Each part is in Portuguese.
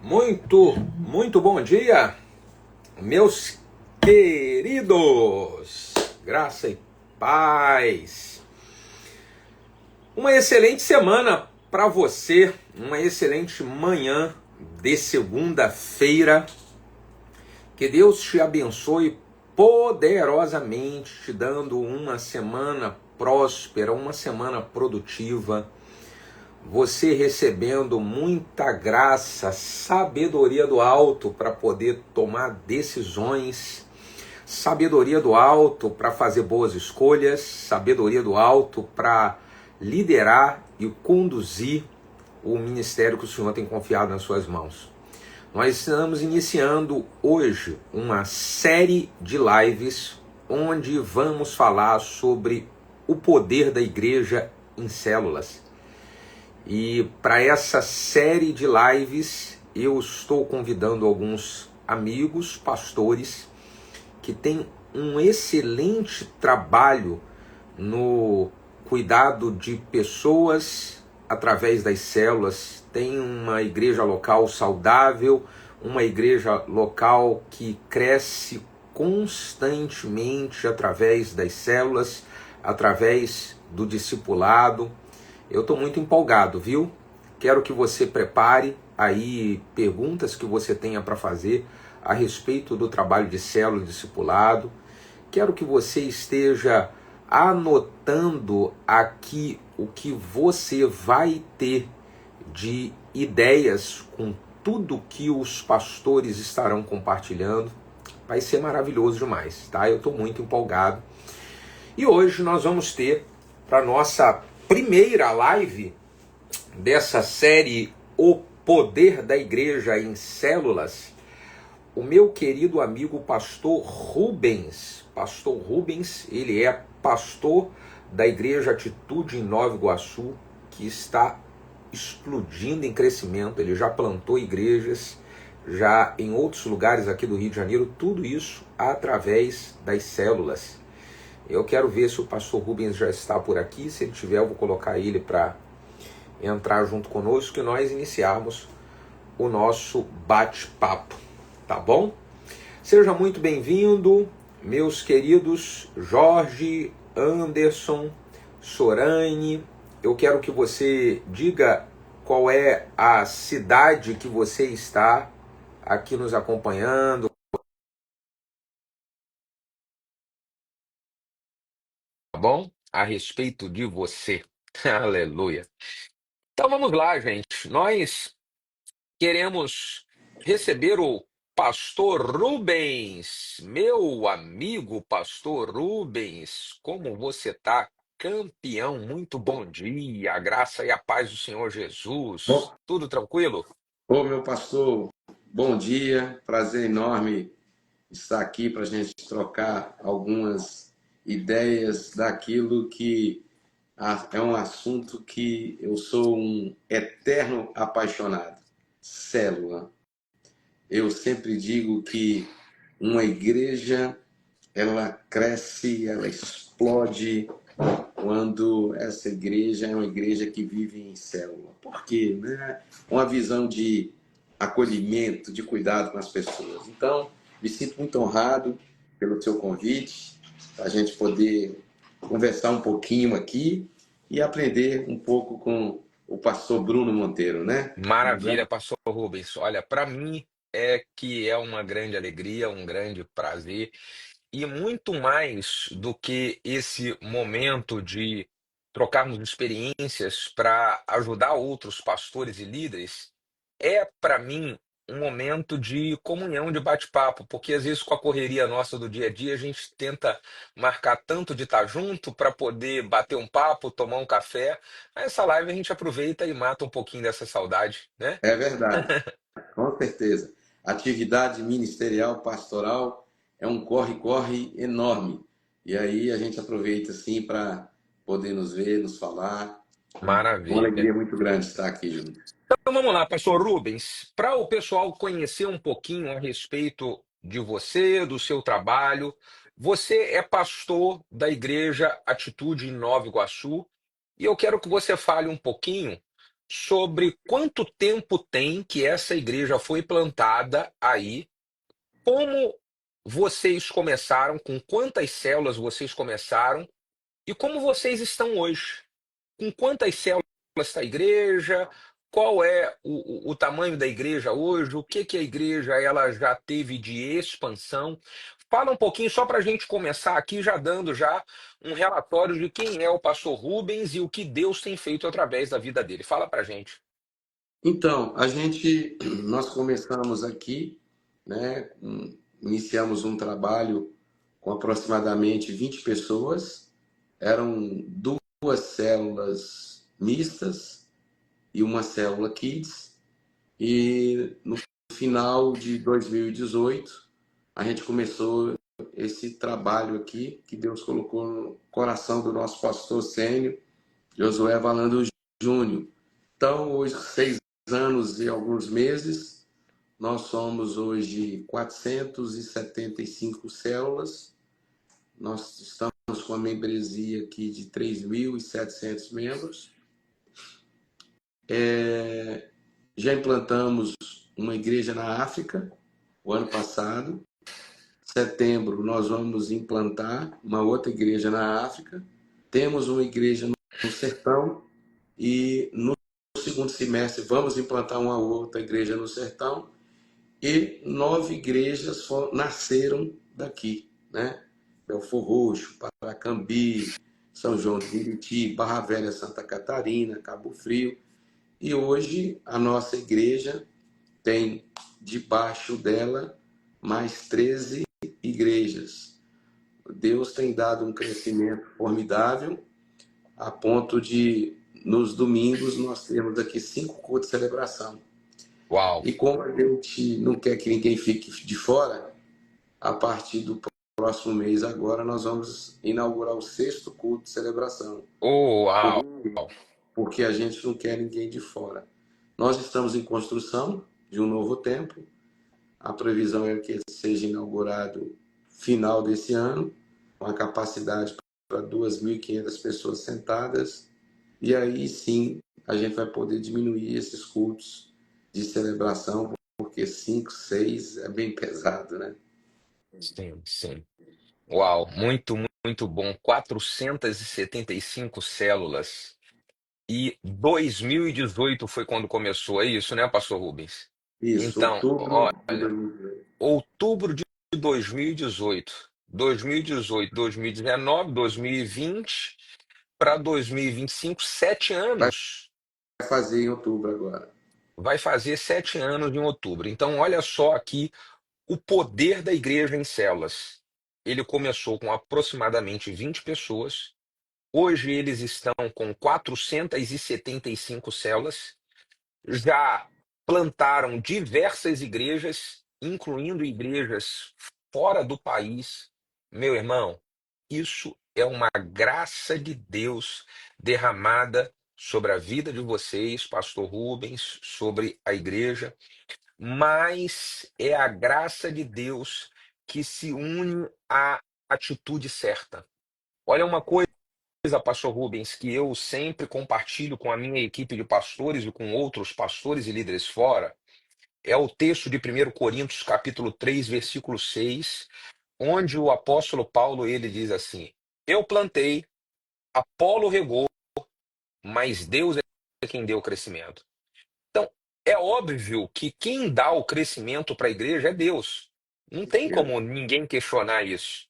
Muito bom dia, meus queridos. Graça e paz. Uma excelente semana para você, uma excelente manhã de segunda-feira. Que Deus te abençoe poderosamente, te dando uma semana próspera, uma semana produtiva. Você recebendo muita graça, sabedoria do alto para poder tomar decisões, sabedoria do alto para fazer boas escolhas, sabedoria do alto para liderar e conduzir o ministério que o Senhor tem confiado nas suas mãos. Nós estamos iniciando hoje uma série de lives onde vamos falar sobre o poder da igreja em células. E para essa série de lives, eu estou convidando alguns amigos, pastores, que têm um excelente trabalho no cuidado de pessoas através das células. Tem uma igreja local saudável, uma igreja local que cresce constantemente através das células, através do discipulado. Eu estou muito empolgado, viu? Quero que você prepare aí perguntas que você tenha para fazer a respeito do trabalho de célula e discipulado. Quero que você esteja anotando aqui o que você vai ter de ideias com tudo que os pastores estarão compartilhando. Vai ser maravilhoso demais, tá? Eu estou muito empolgado. E hoje nós vamos ter para nossa primeira live dessa série O Poder da Igreja em Células, o meu querido amigo pastor Rubens. Pastor Rubens, ele é pastor da Igreja Atitude em Nova Iguaçu, que está explodindo em crescimento. Ele já plantou igrejas, já em outros lugares aqui do Rio de Janeiro, tudo isso através das células. Eu quero ver se o pastor Rubens já está por aqui. Se ele tiver, eu vou colocar ele para entrar junto conosco e nós iniciarmos o nosso bate-papo, tá bom? Seja muito bem-vindo, meus queridos Jorge, Anderson, Sorane. Eu quero que você diga qual é a cidade que você está aqui nos acompanhando, tá bom? A respeito de você. Aleluia. Então vamos lá, gente. Nós queremos receber o pastor Rubens. Meu amigo pastor Rubens, como você tá? Campeão, muito bom dia. A graça e a paz do Senhor Jesus. Bom, Tudo tranquilo? ô meu pastor, bom dia, prazer enorme estar aqui para a gente trocar algumas ideias daquilo que é um assunto que eu sou um eterno apaixonado, célula. Eu sempre digo que uma igreja, ela cresce, ela explode quando essa igreja é uma igreja que vive em célula. Por quê? Né? Uma visão de acolhimento, de cuidado com as pessoas. Então, me sinto muito honrado pelo seu convite, para a gente poder conversar um pouquinho aqui e aprender um pouco com o pastor Bruno Monteiro, né? Maravilha, pastor Rubens. Olha, para mim é que é uma grande alegria, um grande prazer. E muito mais do que esse momento de trocarmos experiências para ajudar outros pastores e líderes, é para mim um momento de comunhão, de bate-papo, porque às vezes com a correria nossa do dia a dia a gente tenta marcar tanto de estar junto para poder bater um papo, tomar um café. Essa live a gente aproveita e mata um pouquinho dessa saudade, né? É verdade, com certeza. Atividade ministerial, pastoral, é um corre-corre enorme. E aí a gente aproveita assim para poder nos ver, nos falar. É uma Maravilha. alegria muito grande estar aqui junto. Então vamos lá, pastor Rubens, para o pessoal conhecer um pouquinho a respeito de você, do seu trabalho. Você é pastor da Igreja Atitude em Nova Iguaçu e eu quero que você fale um pouquinho sobre quanto tempo tem que essa igreja foi plantada aí, como vocês começaram, com quantas células vocês começaram e como vocês estão hoje. Com quantas células está a igreja? Qual é o tamanho da igreja hoje? O que que a igreja ela já teve de expansão? Fala um pouquinho só para a gente começar aqui, já dando já um relatório de quem é o pastor Rubens e o que Deus tem feito através da vida dele. Fala para a gente. Então, nós começamos aqui, né? Iniciamos um trabalho com aproximadamente 20 pessoas. Eram duas células mistas e uma célula Kids. E no final de 2018, a gente começou esse trabalho aqui que Deus colocou no coração do nosso pastor sênior, Josué Valando Júnior. Então, hoje, 6 anos e alguns meses, nós somos hoje 475 células. Nós estamos com a membresia aqui de 3.700 membros. Já implantamos uma igreja na África o ano passado. Setembro, nós vamos implantar uma outra igreja na África. Temos uma igreja no Sertão e no segundo semestre vamos implantar uma outra igreja no Sertão. E 9 igrejas nasceram daqui, né? Belfor Roxo, Paracambi, São João de Meriti, Barra Velha, Santa Catarina, Cabo Frio. E hoje a nossa igreja tem debaixo dela mais 13 igrejas. Deus tem dado um crescimento formidável, a ponto de, nos domingos, nós temos aqui 5 cultos de celebração. Uau! E como a gente não quer que ninguém fique de fora, a partir do próximo mês agora nós vamos inaugurar o 6º culto de celebração, Oh, uau! porque a gente não quer ninguém de fora. Nós estamos em construção de um novo templo. A previsão é que ele seja inaugurado final desse ano, com a capacidade para 2.500 pessoas sentadas. E aí sim a gente vai poder diminuir esses cultos de celebração, porque 5, 6 é bem pesado, né? Sim, sim. Uau, muito, muito bom. 475 células. E 2018 foi quando começou, é isso, né, pastor Rubens? Isso, Então, outubro de olha, 2018. outubro de 2018, 2018, 2019, 2020 para 2025, 7 anos. Vai fazer em outubro agora. Vai fazer 7 anos em outubro. Então, olha só aqui o poder da igreja em células. Ele começou com aproximadamente 20 pessoas. Hoje eles estão com 475 células. Já plantaram diversas igrejas, incluindo igrejas fora do país. Meu irmão, isso é uma graça de Deus derramada sobre a vida de vocês, pastor Rubens, sobre a igreja, mas é a graça de Deus que se une à atitude certa. Olha uma coisa, pastor Rubens, que eu sempre compartilho com a minha equipe de pastores e com outros pastores e líderes fora, é o texto de 1 Coríntios, capítulo 3, versículo 6, onde o apóstolo Paulo ele diz assim: Eu plantei, Apolo regou, mas Deus é quem deu o crescimento. Então, é óbvio que quem dá o crescimento para a igreja é Deus. Não tem como ninguém questionar isso.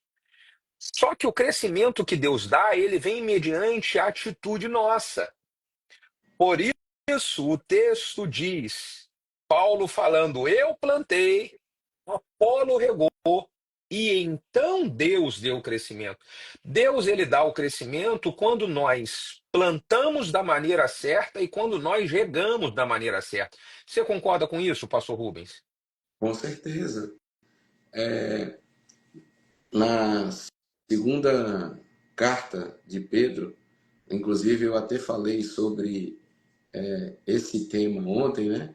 Só que o crescimento que Deus dá, ele vem mediante a atitude nossa. Por isso, o texto diz, Paulo falando, eu plantei, Apolo regou, e então Deus deu o crescimento. Deus, ele dá o crescimento quando nós plantamos da maneira certa e quando nós regamos da maneira certa. Você concorda com isso, pastor Rubens? Com certeza. Na segunda carta de Pedro, inclusive eu até falei sobre esse tema ontem, né?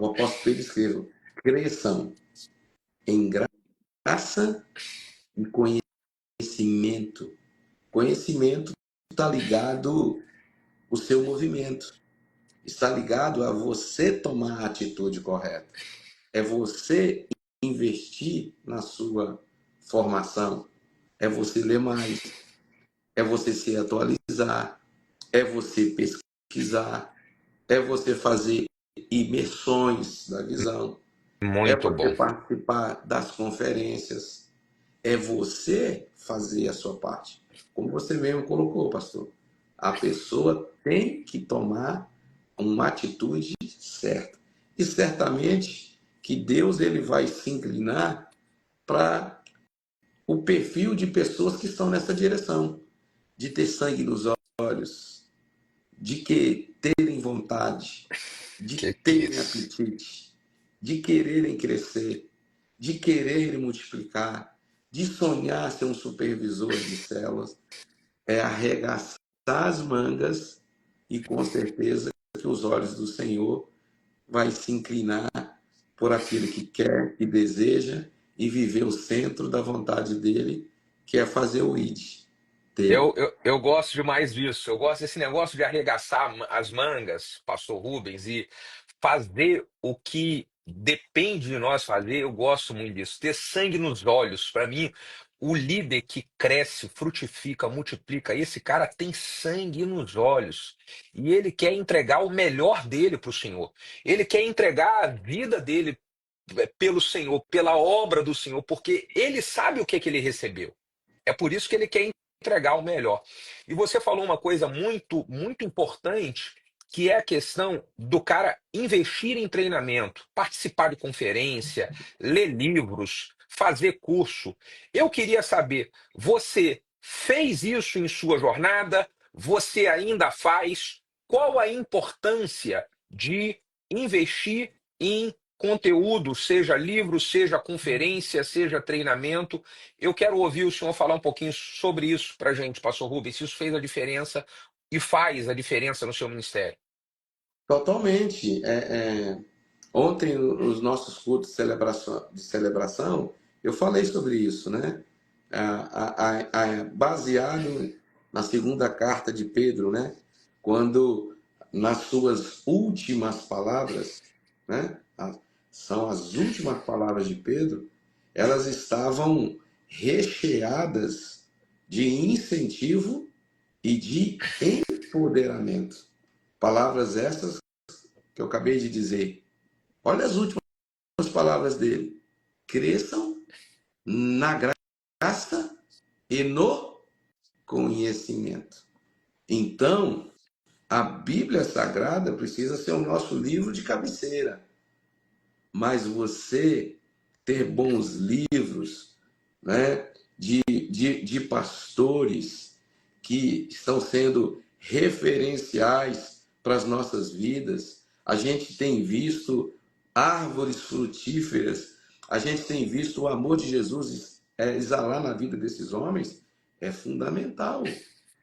O apóstolo Pedro escreveu: cresçam em graça e conhecimento. Conhecimento está ligado o seu movimento. Está ligado a você tomar a atitude correta. É você investir na sua formação. É você ler mais. É você se atualizar. É você pesquisar. É você fazer imersões da visão. É Muito você bom. participar das conferências. É você fazer a sua parte. Como você mesmo colocou, pastor. A pessoa tem que tomar uma atitude certa. E certamente que Deus ele vai se inclinar para o perfil de pessoas que estão nessa direção, de ter sangue nos olhos, de que terem vontade, de Que é terem isso? apetite, de quererem crescer, de quererem multiplicar, de sonhar ser um supervisor de células, é arregaçar as mangas e com certeza que os olhos do Senhor vai se inclinar por aquele que quer e deseja e viver o centro da vontade dele, que é fazer o ID dele. Eu gosto demais disso. Eu gosto desse negócio de arregaçar as mangas, pastor Rubens, e fazer o que depende de nós fazer. Eu gosto muito disso. Ter sangue nos olhos. Para mim, o líder que cresce, frutifica, multiplica, esse cara tem sangue nos olhos. E ele quer entregar o melhor dele para o Senhor. Ele quer entregar a vida dele pelo Senhor, pela obra do Senhor, porque ele sabe o que que ele recebeu. É por isso que ele quer entregar o melhor. E você falou uma coisa muito, muito importante, que é a questão do cara investir em treinamento, participar de conferência, ler livros, fazer curso. Eu queria saber, você fez isso em sua jornada? Você ainda faz? Qual a importância de investir em conteúdo, seja livro, seja conferência, seja treinamento? Eu quero ouvir o senhor falar um pouquinho sobre isso para a gente, pastor Rubens, se isso fez a diferença e faz a diferença no seu ministério. Totalmente. Ontem, nos nossos cultos de celebração, eu falei sobre isso, né? Baseado na segunda carta de Pedro, né? Quando, nas suas últimas palavras, né? São as últimas palavras de Pedro, elas estavam recheadas de incentivo e de empoderamento. Palavras essas que eu acabei de dizer. Olha as últimas palavras dele. Cresçam na graça e no conhecimento. Então, a Bíblia Sagrada precisa ser o nosso livro de cabeceira. Mas você ter bons livros, né, de pastores que estão sendo referenciais para as nossas vidas. A gente tem visto árvores frutíferas, a gente tem visto o amor de Jesus exalar na vida desses homens, é fundamental,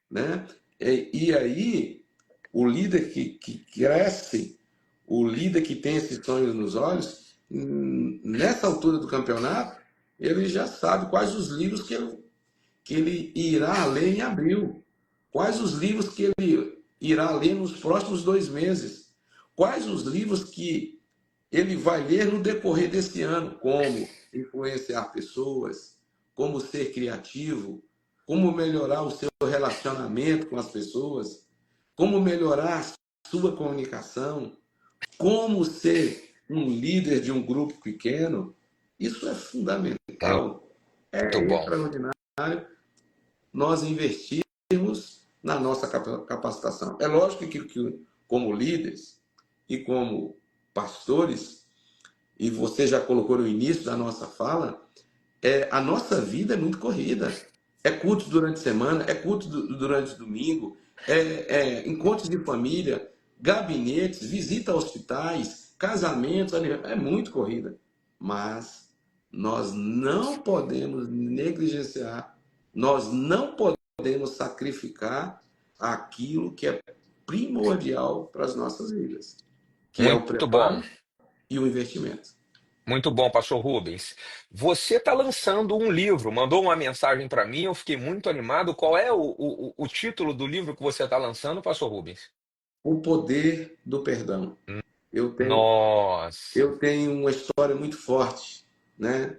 né? E aí, o líder que cresce, o líder que tem esses sonhos nos olhos, nessa altura do campeonato, ele já sabe quais os livros que ele irá ler em abril, quais os livros que ele irá ler nos próximos 2 meses, quais os livros que ele vai ler no decorrer desse ano, como influenciar pessoas, como ser criativo, como melhorar o seu relacionamento com as pessoas, como melhorar a sua comunicação, como ser um líder de um grupo pequeno. Isso é fundamental, Muito é bom. extraordinário nós investirmos na nossa capacitação. É lógico que como líderes e como pastores, e você já colocou no início da nossa fala, a nossa vida é muito corrida. É culto durante a semana, é culto durante o domingo, encontros de família, gabinetes, visita a hospitais, casamentos, é muito corrida. Mas nós não podemos negligenciar, nós não podemos sacrificar aquilo que é primordial para as nossas vidas, que é o Muito bom. preparo e o investimento. Muito bom, pastor Rubens. Você está lançando um livro, mandou uma mensagem para mim, eu fiquei muito animado. Qual é o título do livro que você está lançando, pastor Rubens? O poder do perdão. Eu tenho, Nossa. eu tenho uma história muito forte, né?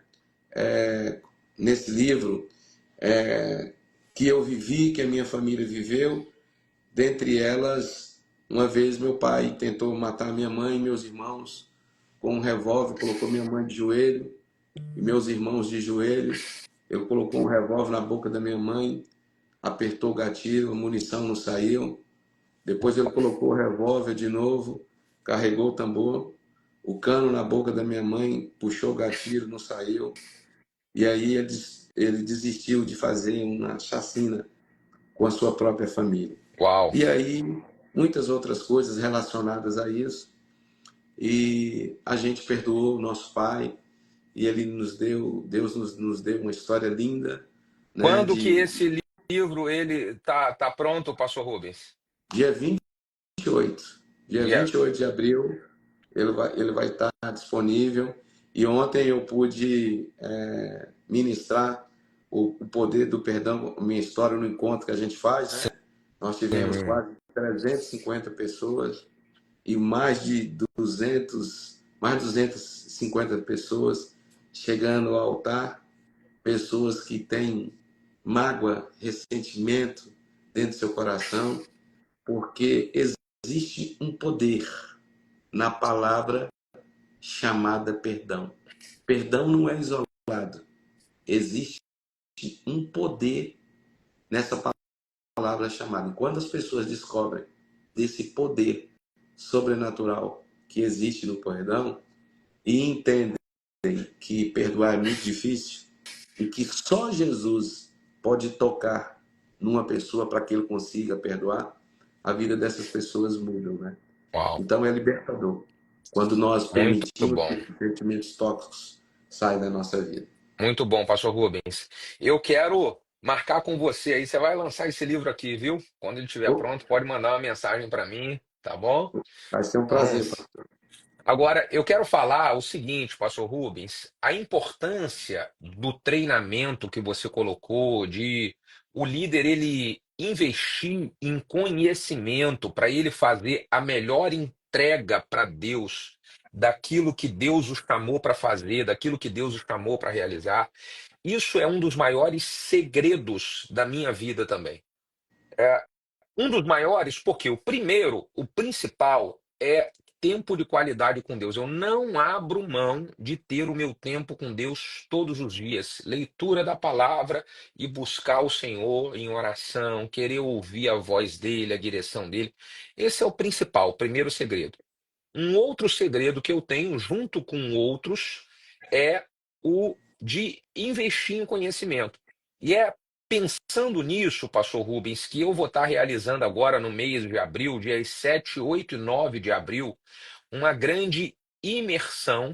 Nesse livro, que eu vivi, que a minha família viveu. Dentre elas, uma vez meu pai tentou matar minha mãe e meus irmãos com um revólver, colocou minha mãe de joelho e meus irmãos de joelho. Ele colocou um revólver na boca da minha mãe, apertou o gatilho, a munição não saiu. Depois ele colocou o revólver de novo, carregou o tambor, o cano na boca da minha mãe, puxou o gatilho, não saiu. E aí ele desistiu de fazer uma chacina com a sua própria família. Uau. E aí, muitas outras coisas relacionadas a isso. E a gente perdoou o nosso pai, e ele nos deu, Deus nos deu uma história linda, né? Quando que De esse livro ele tá pronto, Pastor Rubens? dia 28, dia Dia 28 de abril, ele vai estar disponível. E ontem eu pude ministrar o poder do perdão, minha história no encontro que a gente faz, né? Nós tivemos Sim. quase 350 pessoas e mais de 250 pessoas chegando ao altar, pessoas que têm mágoa, ressentimento dentro do seu coração, porque existe um poder na palavra chamada perdão. Perdão não é isolado. Existe um poder nessa palavra chamada. E quando as pessoas descobrem desse poder sobrenatural que existe no perdão e entendem que perdoar é muito difícil e que só Jesus pode tocar numa pessoa para que ele consiga perdoar, a vida dessas pessoas muda, né? Uau. Então é libertador quando nós Muito permitimos que bom. esses sentimentos tóxicos saiam da nossa vida. Muito bom, Pastor Rubens. Eu quero marcar com você aí. Você vai lançar esse livro aqui, viu? Quando ele estiver Oh, pronto, pode mandar uma mensagem para mim, tá bom? vai ser um Então, prazer, pastor. agora, eu quero falar o seguinte, Pastor Rubens, a importância do treinamento que você colocou, de o líder ele investir em conhecimento para ele fazer a melhor entrega para Deus daquilo que Deus o chamou para fazer, daquilo que Deus o chamou para realizar. Isso é um dos maiores segredos da minha vida também. Um dos maiores, porque o primeiro, o principal, é tempo de qualidade com Deus. Eu não abro mão de ter o meu tempo com Deus todos os dias. Leitura da palavra e buscar o Senhor em oração, querer ouvir a voz dele, a direção dele. Esse é o principal, o primeiro segredo. Um outro segredo que eu tenho, junto com outros, é o de investir em conhecimento. E é pensando nisso, Pastor Rubens, que eu vou estar realizando agora no mês de abril, dias 7, 8 e 9 de abril, uma grande imersão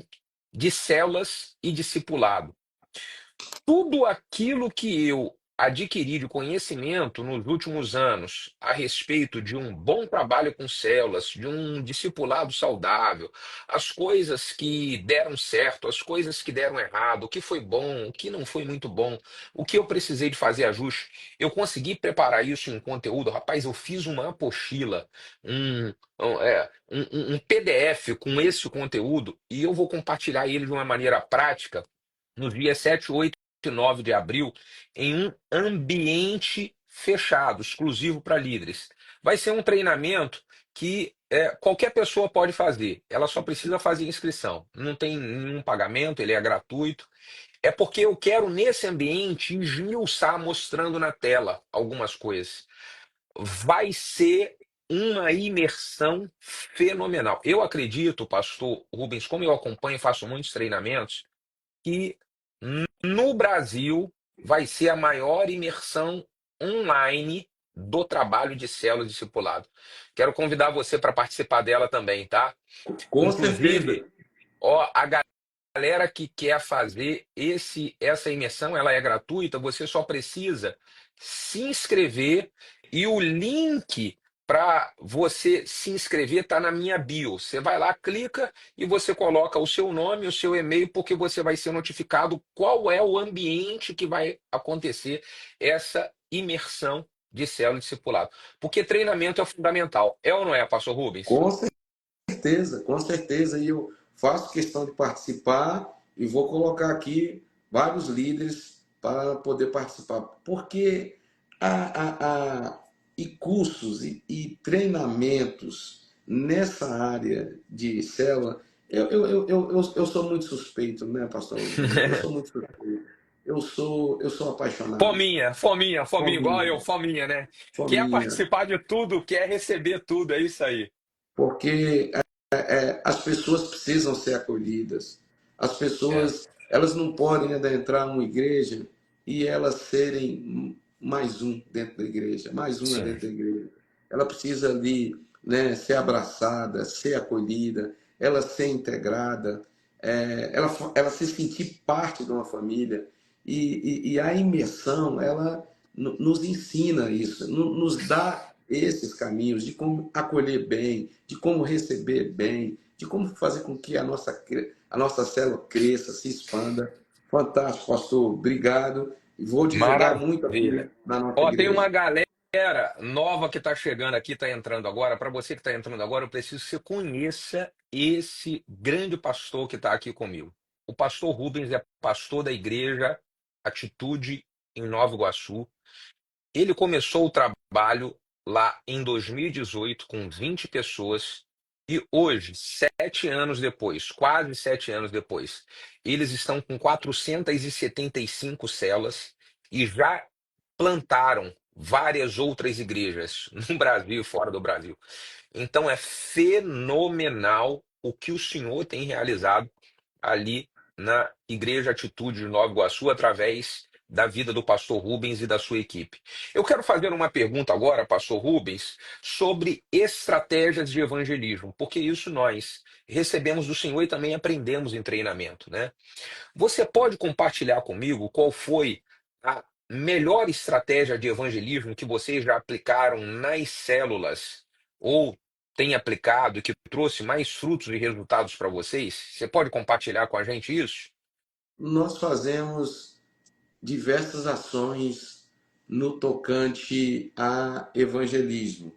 de células e discipulado. Tudo aquilo que eu adquiri de conhecimento nos últimos anos a respeito de um bom trabalho com células, de um discipulado saudável, as coisas que deram certo, as coisas que deram errado, o que foi bom, o que não foi muito bom, o que eu precisei de fazer ajuste, eu consegui preparar isso em conteúdo. Rapaz, eu fiz uma apostila, um PDF com esse conteúdo e eu vou compartilhar ele de uma maneira prática nos dias 7, 8 e 9 de abril, em um ambiente fechado, exclusivo para líderes. Vai ser um treinamento que qualquer pessoa pode fazer, ela só precisa fazer inscrição. Não tem nenhum pagamento, ele é gratuito. É porque eu quero, nesse ambiente, esmiuçar, mostrando na tela algumas coisas. Vai ser uma imersão fenomenal. Eu acredito, pastor Rubens, como eu acompanho e faço muitos treinamentos, que no Brasil vai ser a maior imersão online do trabalho de célula discipulado. Quero convidar você para participar dela também, tá? Com certeza. Inclusive, ó, a galera que quer fazer essa imersão, ela é gratuita, você só precisa se inscrever e o link para você se inscrever está na minha bio. Você vai lá, clica e você coloca o seu nome, o seu e-mail, porque você vai ser notificado qual é o ambiente que vai acontecer essa imersão de célula e discipulado. Porque treinamento é fundamental. É ou não é, pastor Rubens? Com certeza, com certeza. E eu faço questão de participar e vou colocar aqui vários líderes para poder participar. Porque e cursos e treinamentos nessa área de célula, eu sou muito suspeito, né, pastor Rubens? Eu sou muito suspeito. Eu sou apaixonado. Fominha, fominha, fominha, igual eu, Fominha, fominha, né? Quer fominha. participar de tudo, quer receber tudo, é isso aí. Porque as pessoas precisam ser acolhidas. As É, pessoas, elas não podem adentrar uma igreja e elas serem mais um dentro da igreja, mais uma sim. dentro da igreja. Ela precisa ali, né, ser abraçada, ser acolhida, ela ser integrada, ela se sentir parte de uma família. E a imersão, ela nos ensina isso, nos dá esses caminhos de como acolher bem, de como receber bem, de como fazer com que a nossa célula cresça, se expanda. Fantástico, pastor. Obrigado. E vou divulgar muito aqui Maravilha. na nossa Ó, tem uma igreja. galera nova que está chegando aqui, está entrando agora. Para você que está entrando agora, eu preciso que você conheça esse grande pastor que está aqui comigo. O pastor Rubens é pastor da igreja Atitude em Nova Iguaçu. Ele começou o trabalho lá em 2018 com 20 pessoas e hoje, 7 anos depois, quase 7 anos depois, eles estão com 475 celas e já plantaram várias outras igrejas no Brasil e fora do Brasil. Então é fenomenal o que o senhor tem realizado ali na Igreja Atitude de Nova Iguaçu através da vida do pastor Rubens e da sua equipe. Eu quero fazer uma pergunta agora, pastor Rubens, sobre estratégias de evangelismo, porque isso nós recebemos do senhor e também aprendemos em treinamento, né? Você pode compartilhar comigo qual foi a melhor estratégia de evangelismo que vocês já aplicaram nas células ou têm aplicado e que trouxe mais frutos e resultados para vocês? Você pode compartilhar com a gente isso? Nós fazemos diversas ações no tocante a evangelismo.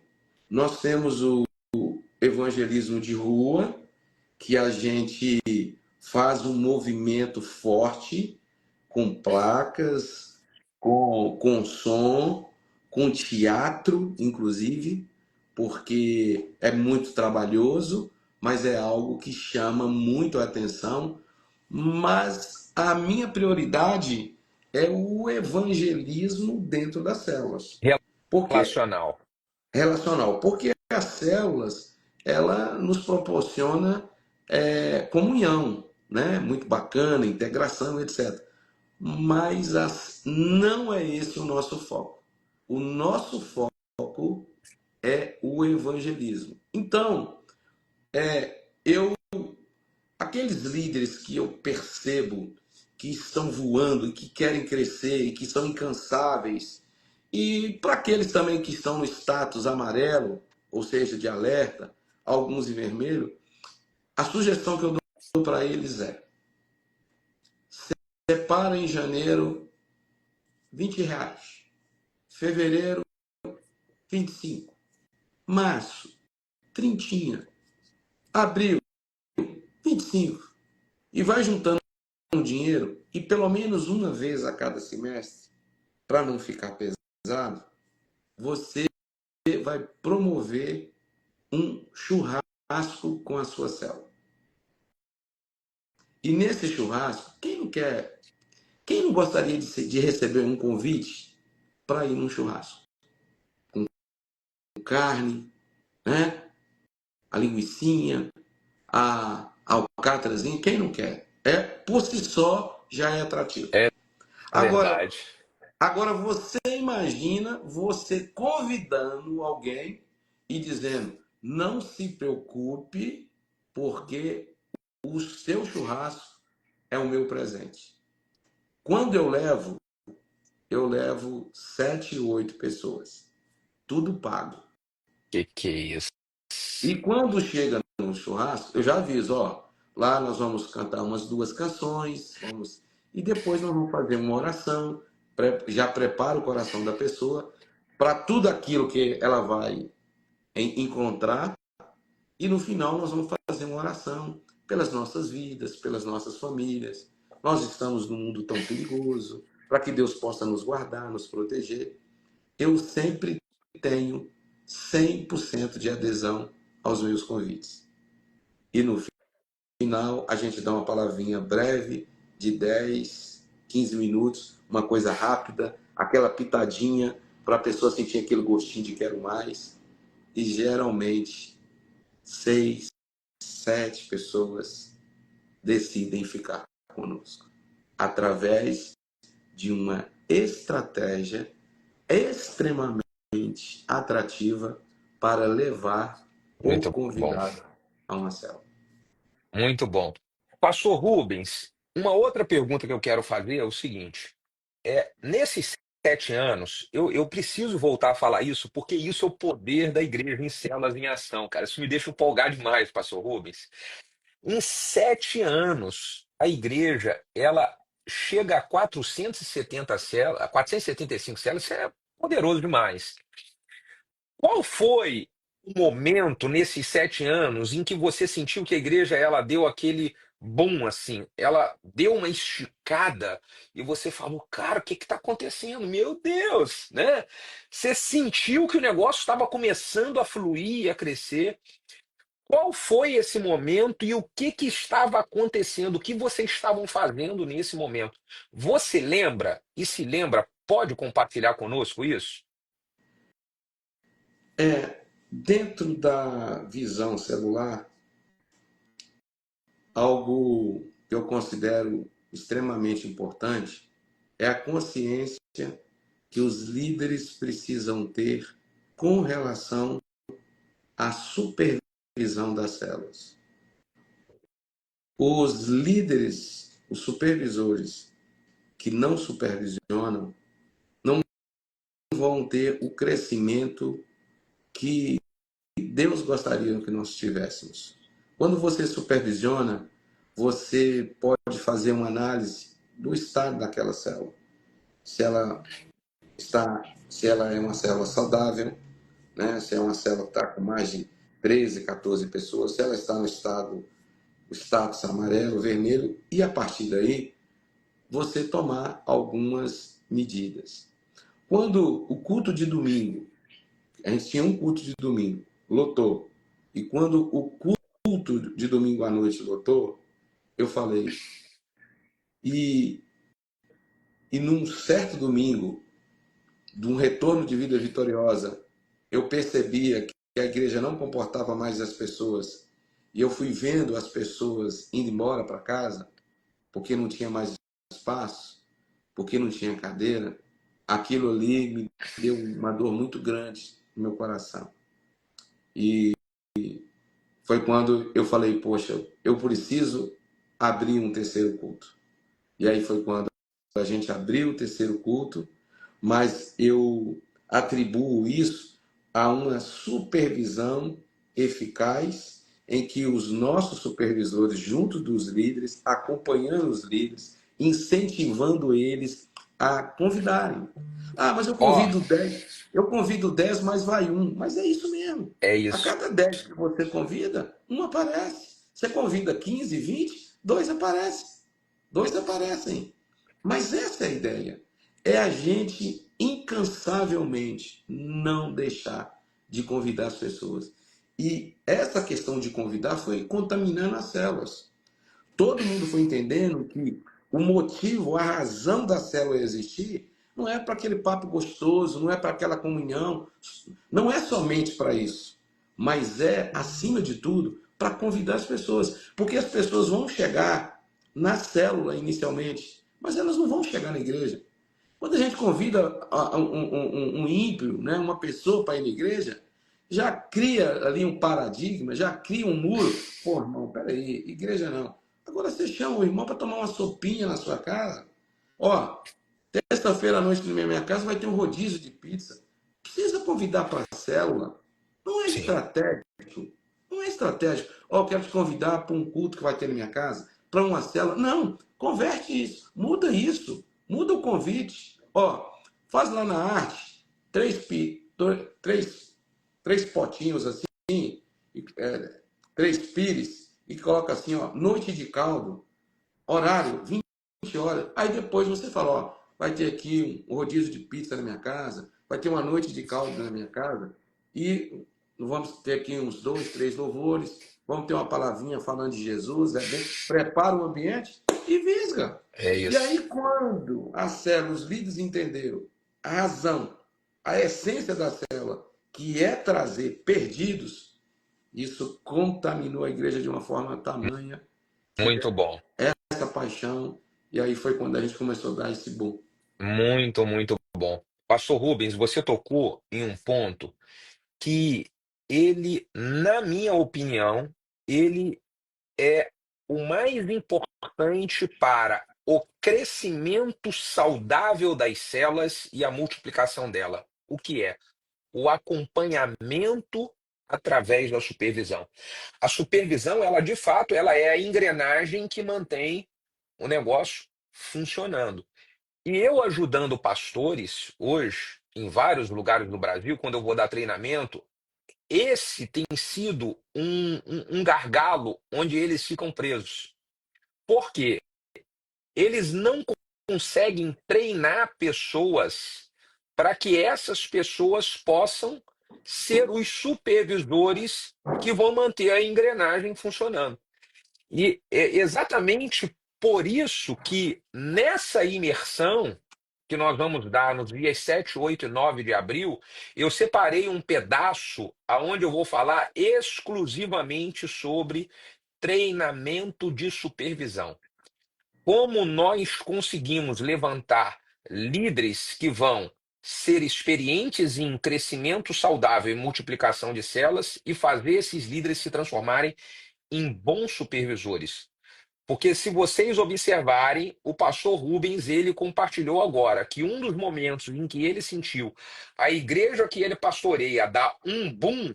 Nós temos o evangelismo de rua, que a gente faz um movimento forte, com placas, com som, com teatro, inclusive, porque é muito trabalhoso, mas é algo que chama muito a atenção. Mas a minha prioridade é o evangelismo dentro das células. Porque Relacional. relacional, porque as células ela nos proporciona comunhão, né? Muito bacana, integração, etc. Mas não é esse o nosso foco. O nosso foco é o evangelismo. Então, aqueles líderes que eu percebo que estão voando e que querem crescer e que são incansáveis, e para aqueles também que estão no status amarelo, ou seja, de alerta, alguns em vermelho, a sugestão que eu dou para eles é: separa em janeiro R$ 20, fevereiro 25, março 30, abril 25, e vai juntando um dinheiro e pelo menos uma vez a cada semestre, para não ficar pesado, você vai promover um churrasco com a sua célula. E nesse churrasco, quem não quer, quem não gostaria de receber um convite para ir num churrasco? Com carne, né? A linguicinha, a alcatrazinha, quem não quer? Por si só já é atrativo. É Agora, verdade. agora você imagina você convidando alguém e dizendo: não se preocupe, porque o seu churrasco é o meu presente. Quando eu levo 7, 8 pessoas, tudo pago. Que é isso? E quando chega no churrasco, eu já aviso, ó, lá nós vamos cantar umas 2 canções, e depois nós vamos fazer uma oração, já prepara o coração da pessoa, para tudo aquilo que ela vai encontrar, e no final nós vamos fazer uma oração pelas nossas vidas, pelas nossas famílias. Nós estamos num mundo tão perigoso, para que Deus possa nos guardar, nos proteger. Eu sempre tenho 100% de adesão aos meus convites. E no final, a gente dá uma palavrinha breve, de 10, 15 minutos, uma coisa rápida, aquela pitadinha, para a pessoa sentir aquele gostinho de quero mais. E geralmente, 6, 7 pessoas decidem ficar conosco, através de uma estratégia extremamente atrativa para levar o Muito bom. convidado a uma célula. Muito bom. Pastor Rubens, uma outra pergunta que eu quero fazer é o seguinte: nesses 7 anos, eu preciso voltar a falar isso, porque isso é o poder da igreja em células em ação, cara. Isso me deixa empolgado demais, Pastor Rubens. Em 7 anos, a igreja ela chega a 470 células, a 475 células, isso é poderoso demais. Qual foi o momento nesses 7 anos em que você sentiu que a igreja ela deu aquele boom assim, ela deu uma esticada e você falou, cara, o que está acontecendo? Meu Deus, né? Você sentiu que o negócio estava começando a fluir, a crescer. Qual foi esse momento e o que estava acontecendo? O que vocês estavam fazendo nesse momento? Você lembra? E se lembra, pode compartilhar conosco isso? Dentro da visão celular, algo que eu considero extremamente importante é a consciência que os líderes precisam ter com relação à supervisão das células. Os líderes, os supervisores que não supervisionam, não vão ter o crescimento que Deus gostaria que nós tivéssemos. Quando você supervisiona, você pode fazer uma análise do estado daquela célula. Se ela se ela é uma célula saudável, né? Se é uma célula que está com mais de 13, 14 pessoas, se ela está no estado, o status amarelo, vermelho, e a partir daí você tomar algumas medidas. Quando o culto de domingo, a gente tinha um culto de domingo, lotou. E quando o culto de domingo à noite lotou, eu falei, e, e num certo domingo, de um retorno de vida vitoriosa, eu percebia que a igreja não comportava mais as pessoas. E eu fui vendo as pessoas indo embora para casa, porque não tinha mais espaço, porque não tinha cadeira. Aquilo ali me deu uma dor muito grande no meu coração. E foi quando eu falei, poxa, eu preciso abrir um terceiro culto. E aí foi quando a gente abriu o terceiro culto, mas eu atribuo isso a uma supervisão eficaz em que os nossos supervisores, junto dos líderes, acompanhando os líderes, incentivando eles a convidarem. Ah, mas Ó, eu convido 10, mas vai um. Mas é isso mesmo. é A isso. cada 10 que você convida, um aparece. Você convida 15, 20, dois aparecem. Dois aparecem. Mas essa é a ideia. É a gente incansavelmente não deixar de convidar as pessoas. E essa questão de convidar foi contaminando as células. Todo mundo foi entendendo que o motivo, a razão da célula existir, não é para aquele papo gostoso, não é para aquela comunhão, não é somente para isso, mas é, acima de tudo, para convidar as pessoas. Porque as pessoas vão chegar na célula inicialmente, mas elas não vão chegar na igreja. Quando a gente convida um ímpio, né, uma pessoa para ir na igreja, já cria ali um paradigma, já cria um muro. Pô, irmão, peraí, igreja não. Agora você chama o irmão para tomar uma sopinha na sua casa. Ó, terça-feira à noite na minha casa vai ter um rodízio de pizza. Precisa convidar para a célula. Não é Sim. estratégico. Não é estratégico. Ó, eu quero te convidar para um culto que vai ter na minha casa, para uma célula. Não, converte isso. Muda isso. Muda o convite. Ó, faz lá na arte. três, três potinhos assim, três pires, e coloca assim, ó, noite de caldo, horário, 20 horas. Aí depois você fala, ó, vai ter aqui um rodízio de pizza na minha casa, vai ter uma noite de caldo na minha casa, e vamos ter aqui uns 2, 3 louvores, vamos ter uma palavrinha falando de Jesus, prepara o ambiente e visga. É E aí, isso. quando a célula, os líderes entenderam a razão, a essência da célula, que é trazer perdidos, isso contaminou a igreja de uma forma tamanha, Muito bom. essa paixão, e aí foi quando a gente começou a dar esse boom. Muito, muito bom. Pastor Rubens, você tocou em um ponto que ele, na minha opinião, ele é o mais importante para o crescimento saudável das células e a multiplicação dela. O que é? O acompanhamento através da supervisão. A supervisão, ela de fato, ela é a engrenagem que mantém o negócio funcionando. E eu ajudando pastores hoje, em vários lugares do Brasil, quando eu vou dar treinamento, esse tem sido um gargalo onde eles ficam presos. Por quê? Eles não conseguem treinar pessoas para que essas pessoas possam ser os supervisores que vão manter a engrenagem funcionando. E é exatamente por isso que nessa imersão que nós vamos dar nos dias 7, 8 e 9 de abril, eu separei um pedaço aonde eu vou falar exclusivamente sobre treinamento de supervisão. Como nós conseguimos levantar líderes que vão ser experientes em crescimento saudável e multiplicação de células e fazer esses líderes se transformarem em bons supervisores. Porque se vocês observarem, o pastor Rubens, ele compartilhou agora que um dos momentos em que ele sentiu a igreja que ele pastoreia dar um boom,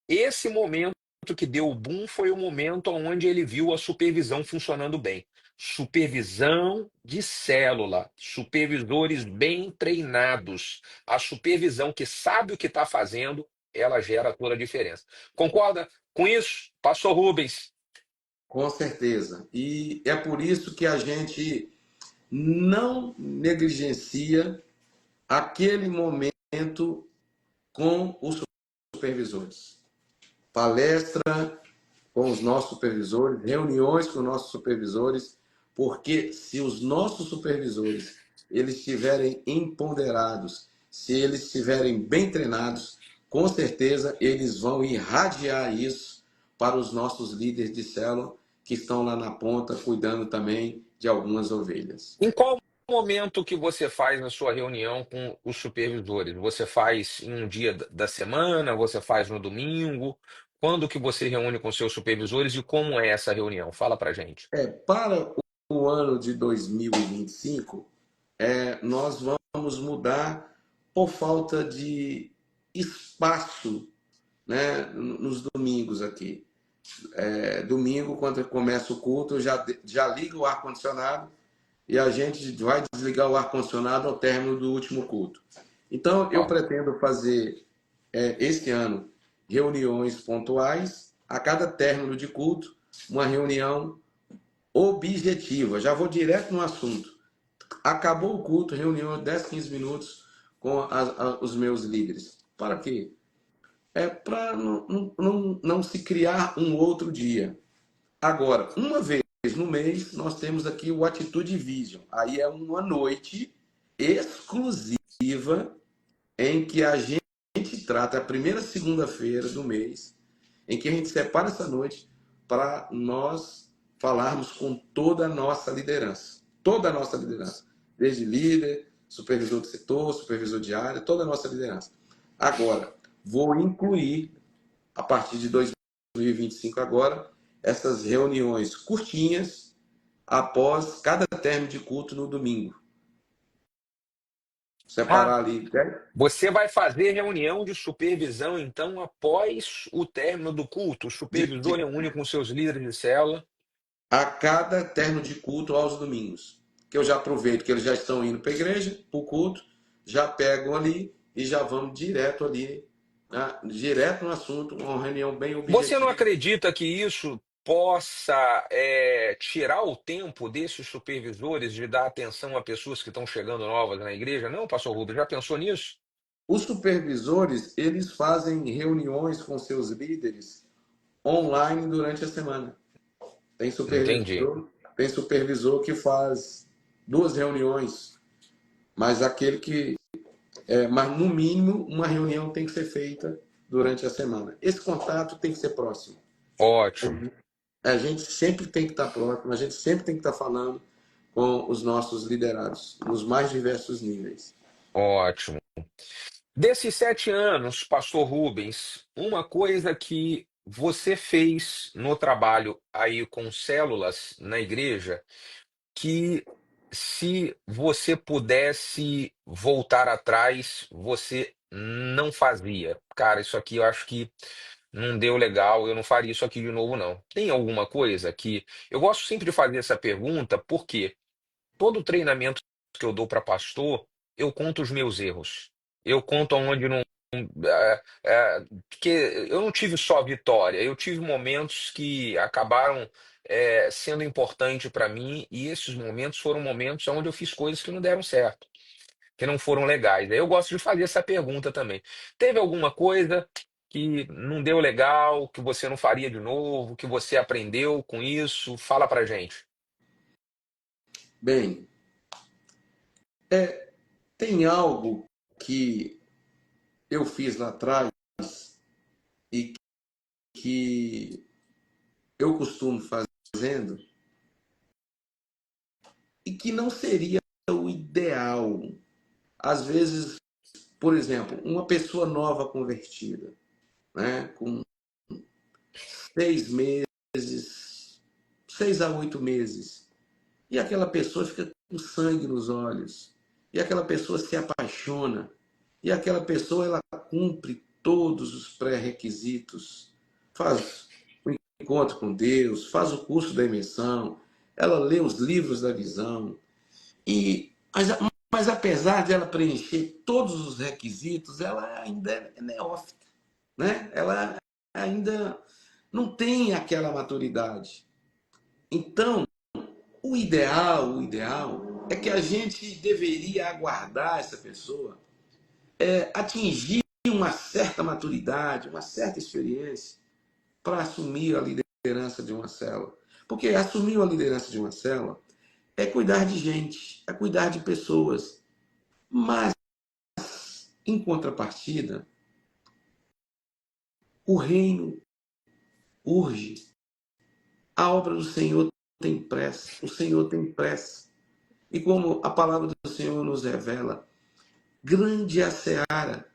esse momento que deu o boom foi o momento onde ele viu a supervisão funcionando bem. Supervisão de célula, supervisores bem treinados, a supervisão que sabe o que está fazendo, ela gera toda a diferença. Concorda com isso, pastor Rubens? Com certeza. E é por isso que a gente não negligencia aquele momento com os supervisores. Palestra com os nossos supervisores, reuniões com os nossos supervisores, porque se os nossos supervisores eles estiverem empoderados, se eles estiverem bem treinados, com certeza eles vão irradiar isso para os nossos líderes de célula que estão lá na ponta cuidando também de algumas ovelhas. Em qual momento que você faz a sua reunião com os supervisores? Você faz em um dia da semana? Você faz no domingo? Quando que você reúne com seus supervisores e como é essa reunião? Fala pra gente. Para o ano de 2025, nós vamos mudar por falta de espaço, né, nos domingos aqui. Domingo, quando começa o culto, já liga o ar-condicionado e a gente vai desligar o ar-condicionado ao término do último culto. Então, eu Ó, pretendo fazer, este ano, reuniões pontuais, a cada término de culto, uma reunião objetiva. Já vou direto no assunto. Acabou o culto, reunião de 10, 15 minutos com os meus líderes. Para quê? Para não se criar um outro dia. Agora, uma vez no mês, nós temos aqui o Atitude Vision. Aí é uma noite exclusiva em que a gente trata a primeira segunda-feira do mês, em que a gente separa essa noite para nós falarmos com toda a nossa liderança. Toda a nossa liderança. Desde líder, supervisor de setor, supervisor de área, toda a nossa liderança. Agora, vou incluir, a partir de 2025 agora, essas reuniões curtinhas após cada término de culto no domingo. ah, Separar ali você vai fazer reunião de supervisão, então, após o término do culto. O supervisor de reúne com seus líderes de célula. a cada término de culto aos domingos. Que eu já aproveito que eles já estão indo para a igreja, para o culto, já pegam ali e já vamos direto ali, né, direto no assunto, uma reunião bem Você não objetiva. acredita que isso possa tirar o tempo desses supervisores de dar atenção a pessoas que estão chegando novas na igreja? Não, pastor Rubens, já pensou nisso? Os supervisores, eles fazem reuniões com seus líderes online durante a semana. Tem Entendi. supervisor, tem supervisor que faz duas reuniões, mas aquele que mas no mínimo uma reunião tem que ser feita durante a semana. Esse contato tem que ser próximo. Ótimo, A gente sempre tem que estar próximo, a gente sempre tem que estar falando com os nossos liderados, nos mais diversos níveis. ótimo. Desses 7 anos, pastor Rubens, uma coisa que você fez no trabalho aí com células na igreja, que se você pudesse voltar atrás, você não fazia. Cara, isso aqui eu acho que não deu legal, eu não faria isso aqui de novo, não. Tem alguma coisa que. Eu gosto sempre de fazer essa pergunta, porque todo treinamento que eu dou para pastor, eu conto os meus erros. Eu conto onde não. Porque eu não tive só vitória, eu tive momentos que acabaram sendo importantes para mim, e esses momentos foram momentos onde eu fiz coisas que não deram certo, que não foram legais. Aí eu gosto de fazer essa pergunta também. Teve alguma coisa que não deu legal, que você não faria de novo, que você aprendeu com isso? Fala pra gente. Bem, tem algo que eu fiz lá atrás e que eu costumo fazendo e que não seria o ideal. Às vezes, por exemplo, uma pessoa nova convertida, né, com 6 meses, 6 a 8 meses, e aquela pessoa fica com sangue nos olhos, e aquela pessoa se apaixona, e aquela pessoa ela cumpre todos os pré-requisitos, faz o encontro com Deus, faz o curso da imersão, ela lê os livros da visão, e mas apesar de ela preencher todos os requisitos, ela ainda é neófita, né? Ela ainda não tem aquela maturidade. Então, o ideal é que a gente deveria aguardar essa pessoa atingir uma certa maturidade, uma certa experiência para assumir a liderança de uma célula. Porque assumir a liderança de uma célula é cuidar de gente, é cuidar de pessoas. Mas, em contrapartida, o reino urge. A obra do Senhor tem pressa, o Senhor tem pressa. E como a palavra do Senhor nos revela, grande é a seara,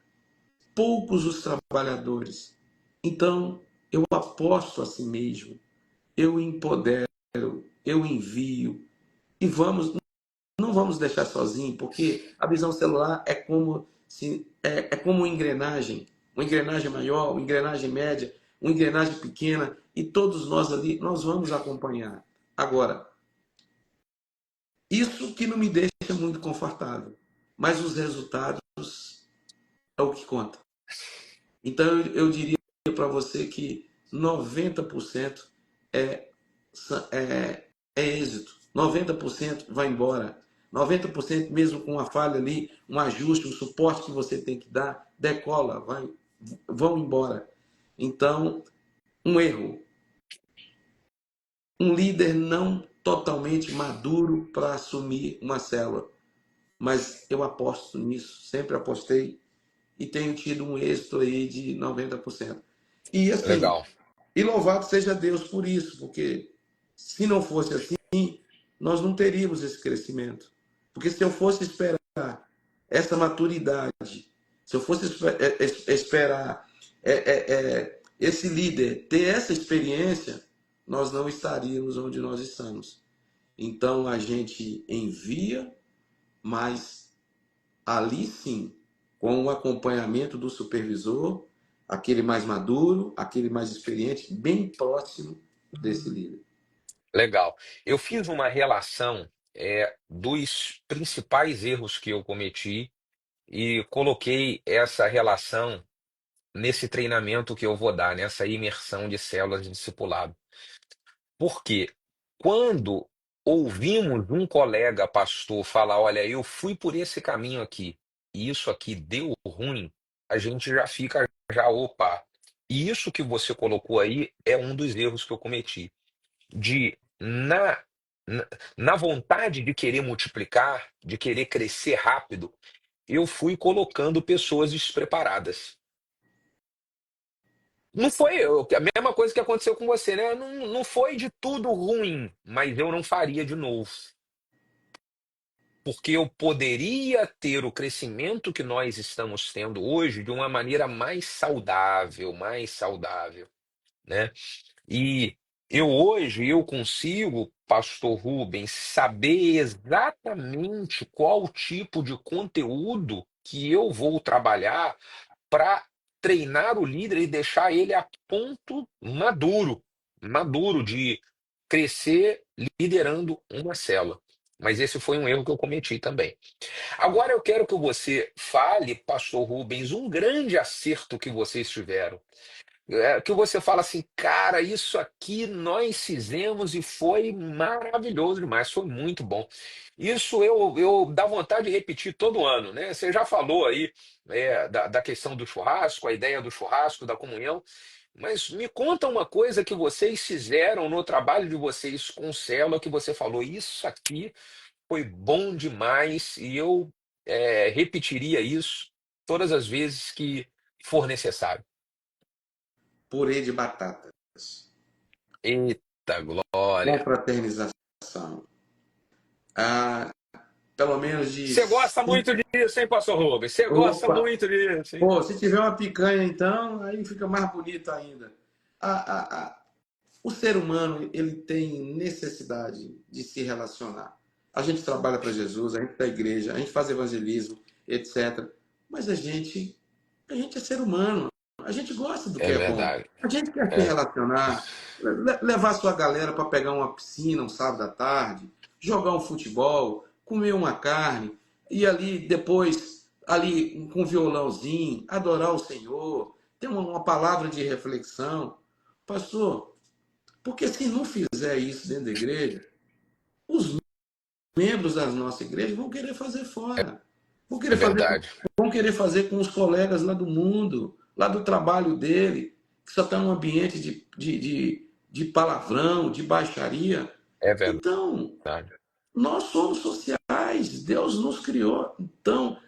poucos os trabalhadores. Então, eu aposto a si mesmo, eu empodero, eu envio, e não vamos deixar sozinho, porque a visão celular é como é como uma engrenagem maior, uma engrenagem média, uma engrenagem pequena, e todos nós ali, nós vamos acompanhar. Agora, isso que não me deixa muito confortável, mas os resultados é o que conta. Então eu diria para você que 90% é, é êxito, 90% vai embora, 90% mesmo com uma falha ali, um ajuste, um suporte que você tem que dar, decola, vão embora. Então, um erro, um líder não totalmente maduro para assumir uma célula, mas eu aposto nisso, sempre apostei e tenho tido um êxito aí de 90%. E assim, Legal. e louvado seja Deus por isso, porque se não fosse assim, nós não teríamos esse crescimento. Porque se eu fosse esperar essa maturidade, se eu fosse esperar esse líder ter essa experiência, nós não estaríamos onde nós estamos. Então a gente envia, mas ali sim, com o acompanhamento do supervisor, aquele mais maduro, aquele mais experiente, bem próximo desse líder. Legal. Eu fiz uma relação dos principais erros que eu cometi e coloquei essa relação nesse treinamento que eu vou dar, nessa imersão de células de discipulado. Porque quando ouvimos um colega pastor falar, olha, eu fui por esse caminho aqui, e isso aqui deu ruim, a gente já fica, já, opa. E isso que você colocou aí é um dos erros que eu cometi, de na, na vontade de querer multiplicar, de querer crescer rápido, eu fui colocando pessoas despreparadas. Não foi a mesma coisa que aconteceu com você, né? Não foi de tudo ruim, mas eu não faria de novo. Porque eu poderia ter o crescimento que nós estamos tendo hoje de uma maneira mais saudável, né? E eu consigo, Pastor Rubens, saber exatamente qual tipo de conteúdo que eu vou trabalhar para treinar o líder e deixar ele a ponto maduro de crescer liderando uma célula. Mas esse foi um erro que eu cometi também. Agora eu quero que você fale, Pastor Rubens, um grande acerto que vocês tiveram. Que você fala assim, cara, isso aqui nós fizemos e foi maravilhoso demais, foi muito bom. Isso eu dá vontade de repetir todo ano, né? Você já falou aí da questão do churrasco, a ideia do churrasco, da comunhão, mas me conta uma coisa que vocês fizeram no trabalho de vocês com célula, que você falou, isso aqui foi bom demais e eu repetiria isso todas as vezes que for necessário. Purê de batatas, Eita glória! confraternização. Ah, pelo menos de Você gosta muito disso, hein, Pastor Rubens? Você gosta Opa! muito disso, hein? Pô, se tiver uma picanha, então, aí fica mais bonito ainda. O ser humano, ele tem necessidade de se relacionar. A gente trabalha para Jesus, a gente está igreja, a gente faz evangelismo, etc. Mas a gente é ser humano. A gente gosta do que É é bom. verdade. A gente quer se É, relacionar, levar sua galera para pegar uma piscina um sábado à tarde, jogar um futebol, comer uma carne e ali depois ali com um violãozinho, adorar o Senhor, ter uma palavra de reflexão. Pastor, porque se não fizer isso dentro da igreja, os membros da nossa igreja vão querer fazer fora. Vão é querer fazer, verdade. vão querer fazer com os colegas lá do mundo, lá do trabalho dele, que só está num ambiente de palavrão, de baixaria. É Então, verdade. nós somos sociais, Deus nos criou. Então,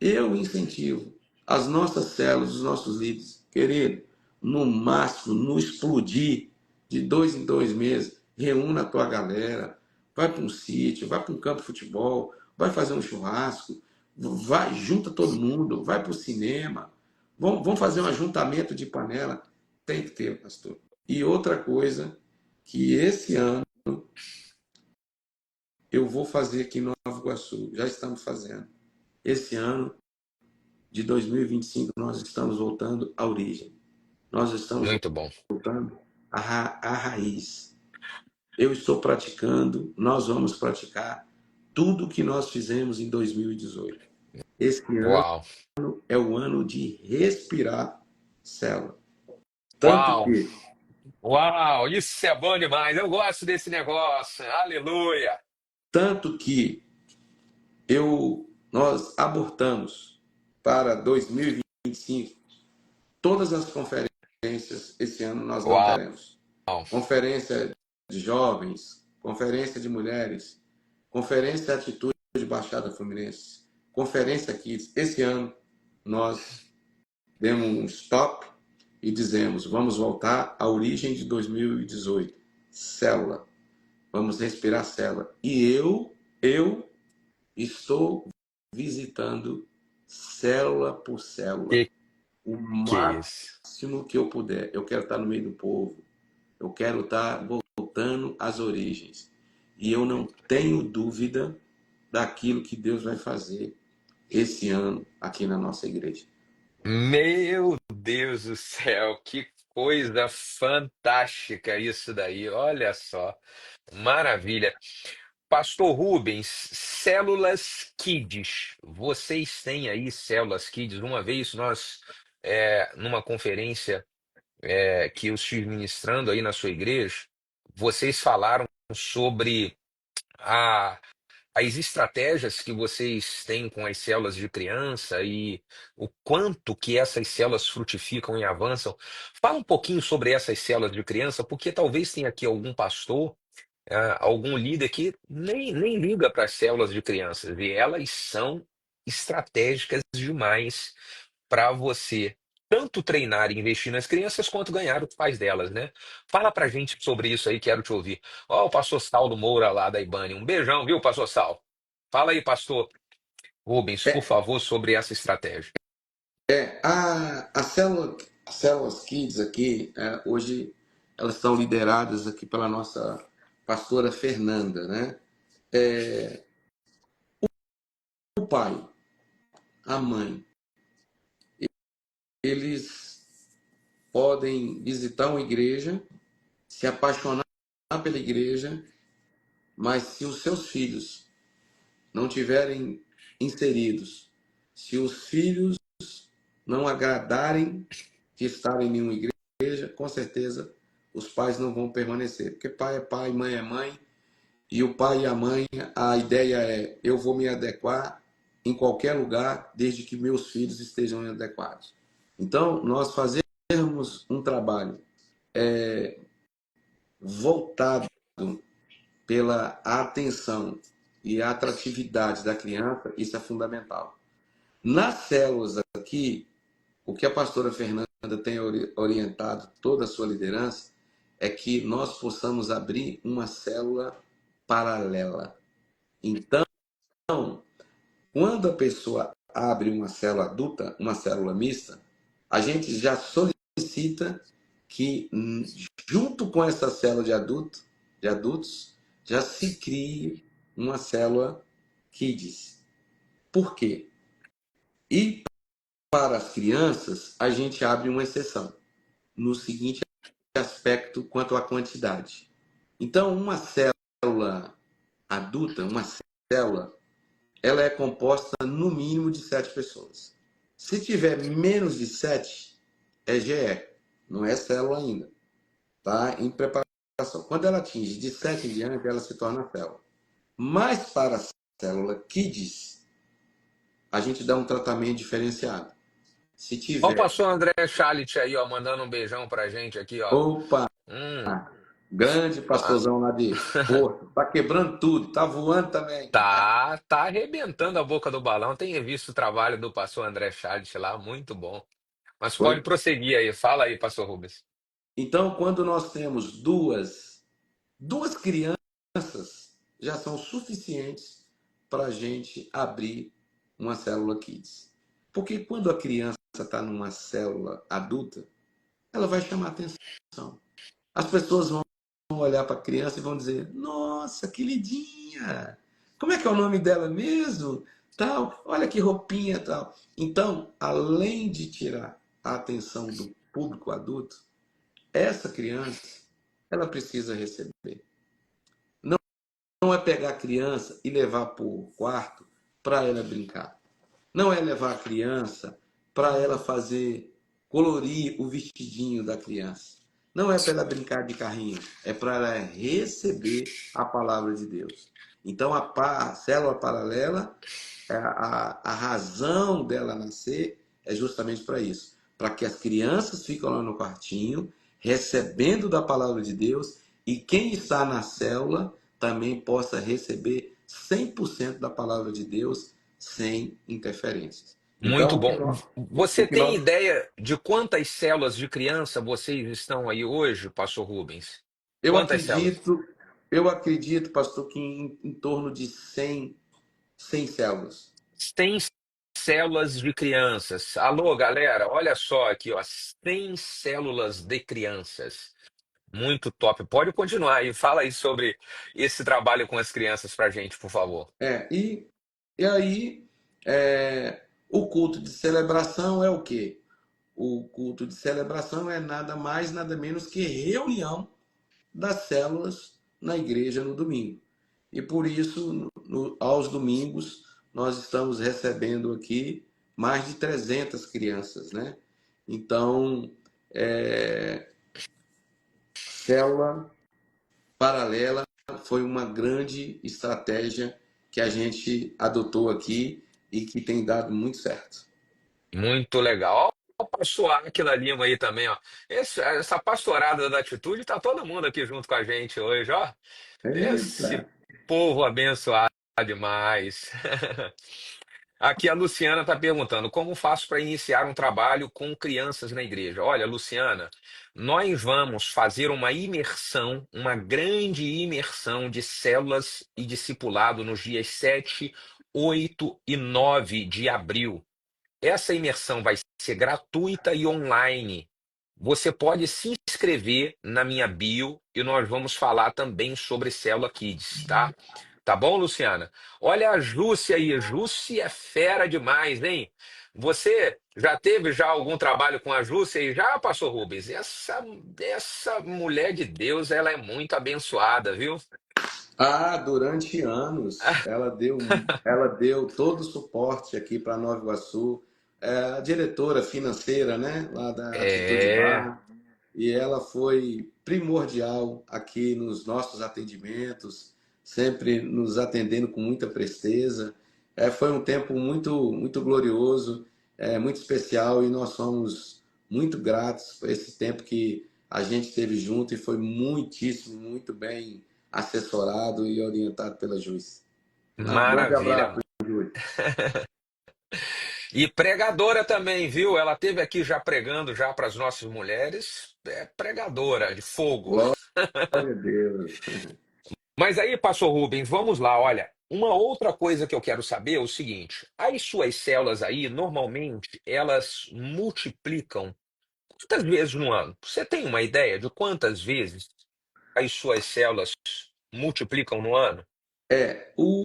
eu incentivo as nossas células, os nossos líderes, querido, no máximo, no explodir, de 2 em 2 meses, reúna a tua galera, vai para um sítio, vai para um campo de futebol, vai fazer um churrasco, vai, junta todo mundo, vai para o cinema, vamos fazer um ajuntamento de panela. Tem que ter, pastor. E outra coisa, que esse ano eu vou fazer aqui em Nova Iguaçu, já estamos fazendo. Esse ano de 2025, nós estamos voltando à origem. Nós estamos Muito bom. voltando à raiz. Eu estou praticando, nós vamos praticar tudo que nós fizemos em 2018. Esse ano Uau. é o ano de respirar célula. Tanto Uau. que, Uau. Isso é bom demais. Eu gosto desse negócio. Aleluia. tanto que nós abortamos para 2025 todas as conferências. Esse ano nós não Uau. teremos. Conferência de jovens, conferência de mulheres, conferência de atitude de Baixada Fluminense, conferência Kids. Esse ano nós demos um stop e dizemos, vamos voltar à origem de 2018, célula. Vamos respirar célula. E eu estou visitando célula por célula, Que o que é isso? máximo que eu puder. Eu quero estar no meio do povo. Eu quero estar voltando às origens. E eu não tenho dúvida daquilo que Deus vai fazer esse ano aqui na nossa igreja. Meu Deus do céu, que coisa fantástica isso daí. Olha só. Maravilha. Pastor Rubens, células Kids. Vocês têm aí células Kids? Uma vez nós, numa conferência que eu estive ministrando aí na sua igreja, vocês falaram sobre a as estratégias que vocês têm com as células de criança e o quanto que essas células frutificam e avançam. Fala um pouquinho sobre essas células de criança, porque talvez tenha aqui algum pastor, algum líder que nem liga para as células de crianças, e elas são estratégicas demais para você tanto treinar e investir nas crianças quanto ganhar os pais delas, né? Fala pra gente sobre isso aí, quero te ouvir. Ó, o pastor Saulo Moura lá da Ibane. Um beijão, viu, pastor Saulo? Fala aí, pastor Rubens, por É, favor, sobre essa estratégia. as células Kids aqui, hoje, elas estão lideradas aqui pela nossa pastora Fernanda, né? O pai, a mãe, eles podem visitar uma igreja, se apaixonar pela igreja, mas se os seus filhos não tiverem inseridos, se os filhos não agradarem de estarem em uma igreja, com certeza os pais não vão permanecer. Porque pai é pai, mãe é mãe, e o pai e a mãe, a ideia é: eu vou me adequar em qualquer lugar, desde que meus filhos estejam adequados. Então, nós fazemos um trabalho voltado pela atenção e a atratividade da criança, isso é fundamental. Nas células aqui, o que a pastora Fernanda tem orientado toda a sua liderança é que nós possamos abrir uma célula paralela. Então, quando a pessoa abre uma célula adulta, uma célula mista, a gente já solicita que, junto com essa célula de adultos, já se crie uma célula kids. Por quê? E para as crianças, a gente abre uma exceção, no seguinte aspecto quanto à quantidade. Então, uma célula adulta, uma célula, ela é composta no mínimo de 7 pessoas. Se tiver menos de 7, é GE, não é célula ainda. Está em preparação. Quando ela atinge de 7 em diante, ela se torna célula. Mas para a célula KIDS, a gente dá um tratamento diferenciado. Se Ó, o tiver, pastor André Chalit aí, ó, mandando um beijão pra gente aqui, ó. opa, Hum, grande ó, pastorzão lá de Porto, tá quebrando tudo, tá voando também. tá arrebentando a boca do balão. Tenho visto o trabalho do pastor André Chalit lá, muito bom. Mas pode Pois. prosseguir aí. Fala aí, pastor Rubens. Então, quando nós temos duas crianças, já são suficientes para a gente abrir uma célula kids. Porque quando a criança está numa célula adulta, ela vai chamar atenção. As pessoas vão olhar para a criança e vão dizer: Nossa, que lindinha! Como é que é o nome dela mesmo? Tal, olha que roupinha tal. Então, além de tirar a atenção do público adulto, essa criança, ela precisa receber. Não, não é pegar a criança e levar para o quarto para ela brincar. Não é levar a criança para ela fazer, colorir o vestidinho da criança. Não é para ela brincar de carrinho. É para ela receber a palavra de Deus. Então, a célula paralela, a razão dela nascer é justamente para isso. Para que as crianças fiquem lá no quartinho, recebendo da palavra de Deus, e quem está na célula também possa receber 100% da palavra de Deus sem interferências. Muito Então, bom. o Você que tem nós ideia de quantas células de criança vocês estão aí hoje, pastor Rubens? eu Quantas células? acredito, eu acredito, pastor, que em torno de 100 células. 100 células de crianças. Alô, galera, olha só aqui, ó, 100 células de crianças. Muito top. Pode continuar aí. Fala aí sobre esse trabalho com as crianças pra gente, por favor. E aí, o culto de celebração é o quê? O culto de celebração é nada mais, nada menos que reunião das células na igreja no domingo. e por isso, aos domingos, nós estamos recebendo aqui mais de 300 crianças, né? Então, é, célula paralela foi uma grande estratégia que a gente adotou aqui e que tem dado muito certo. Muito legal. Ó, o pastor Aquila Lima aí também, ó. Essa pastorada da atitude, tá todo mundo aqui junto com a gente hoje, ó. Esse Eita. povo abençoado demais. Aqui a Luciana está perguntando: como faço para iniciar um trabalho com crianças na igreja? Olha, Luciana, nós vamos fazer uma imersão, uma grande imersão de células e discipulado nos dias 7, 8 e 9 de abril. Essa imersão vai ser gratuita e online. Você pode se inscrever na minha bio e nós vamos falar também sobre Célula Kids, tá? Tá bom, Luciana? Olha a Jússia aí. Jússia é fera demais, hein? Você já teve já algum trabalho com a Jússia e já, Pastor Rubens? Essa mulher de Deus, ela é muito abençoada, viu? Ah, durante anos ela deu todo o suporte aqui para Nova Iguaçu, a diretora financeira, né, lá da Atitude É, Barra, e ela foi primordial aqui nos nossos atendimentos, sempre nos atendendo com muita presteza. Foi um tempo muito glorioso, muito especial, e nós somos muito gratos por esse tempo que a gente teve junto e foi muitíssimo, muito bem assessorado e orientado pela Juiz. Um grande maravilha. abraço, Juiz. E pregadora também, viu? Ela teve aqui já pregando já para as nossas mulheres. É pregadora de fogo. Glória a Deus. Mas aí, pastor Rubens, vamos lá, olha. Uma outra coisa que eu quero saber é o seguinte: as suas células aí, normalmente, elas multiplicam quantas vezes no ano? Você tem uma ideia de quantas vezes as suas células multiplicam no ano? É, o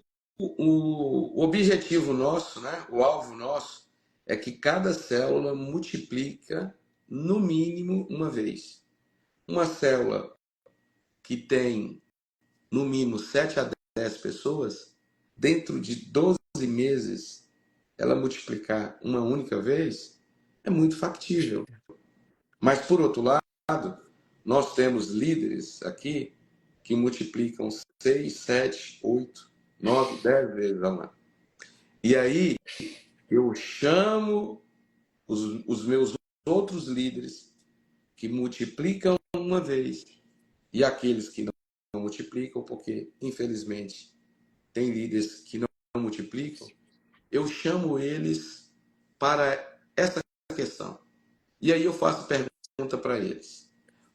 objetivo nosso, né, o alvo nosso, é que cada célula multiplica no mínimo uma vez. Uma célula que tem no mínimo 7 a 10 pessoas, dentro de 12 meses, ela multiplicar uma única vez, é muito factível. Mas, por outro lado, nós temos líderes aqui que multiplicam 6, 7, 8, 9, 10 vezes ao ano. E aí eu chamo os meus outros líderes que multiplicam uma vez e aqueles que não multiplicam, porque infelizmente tem líderes que não multiplicam, eu chamo eles para essa questão. E aí eu faço pergunta para eles.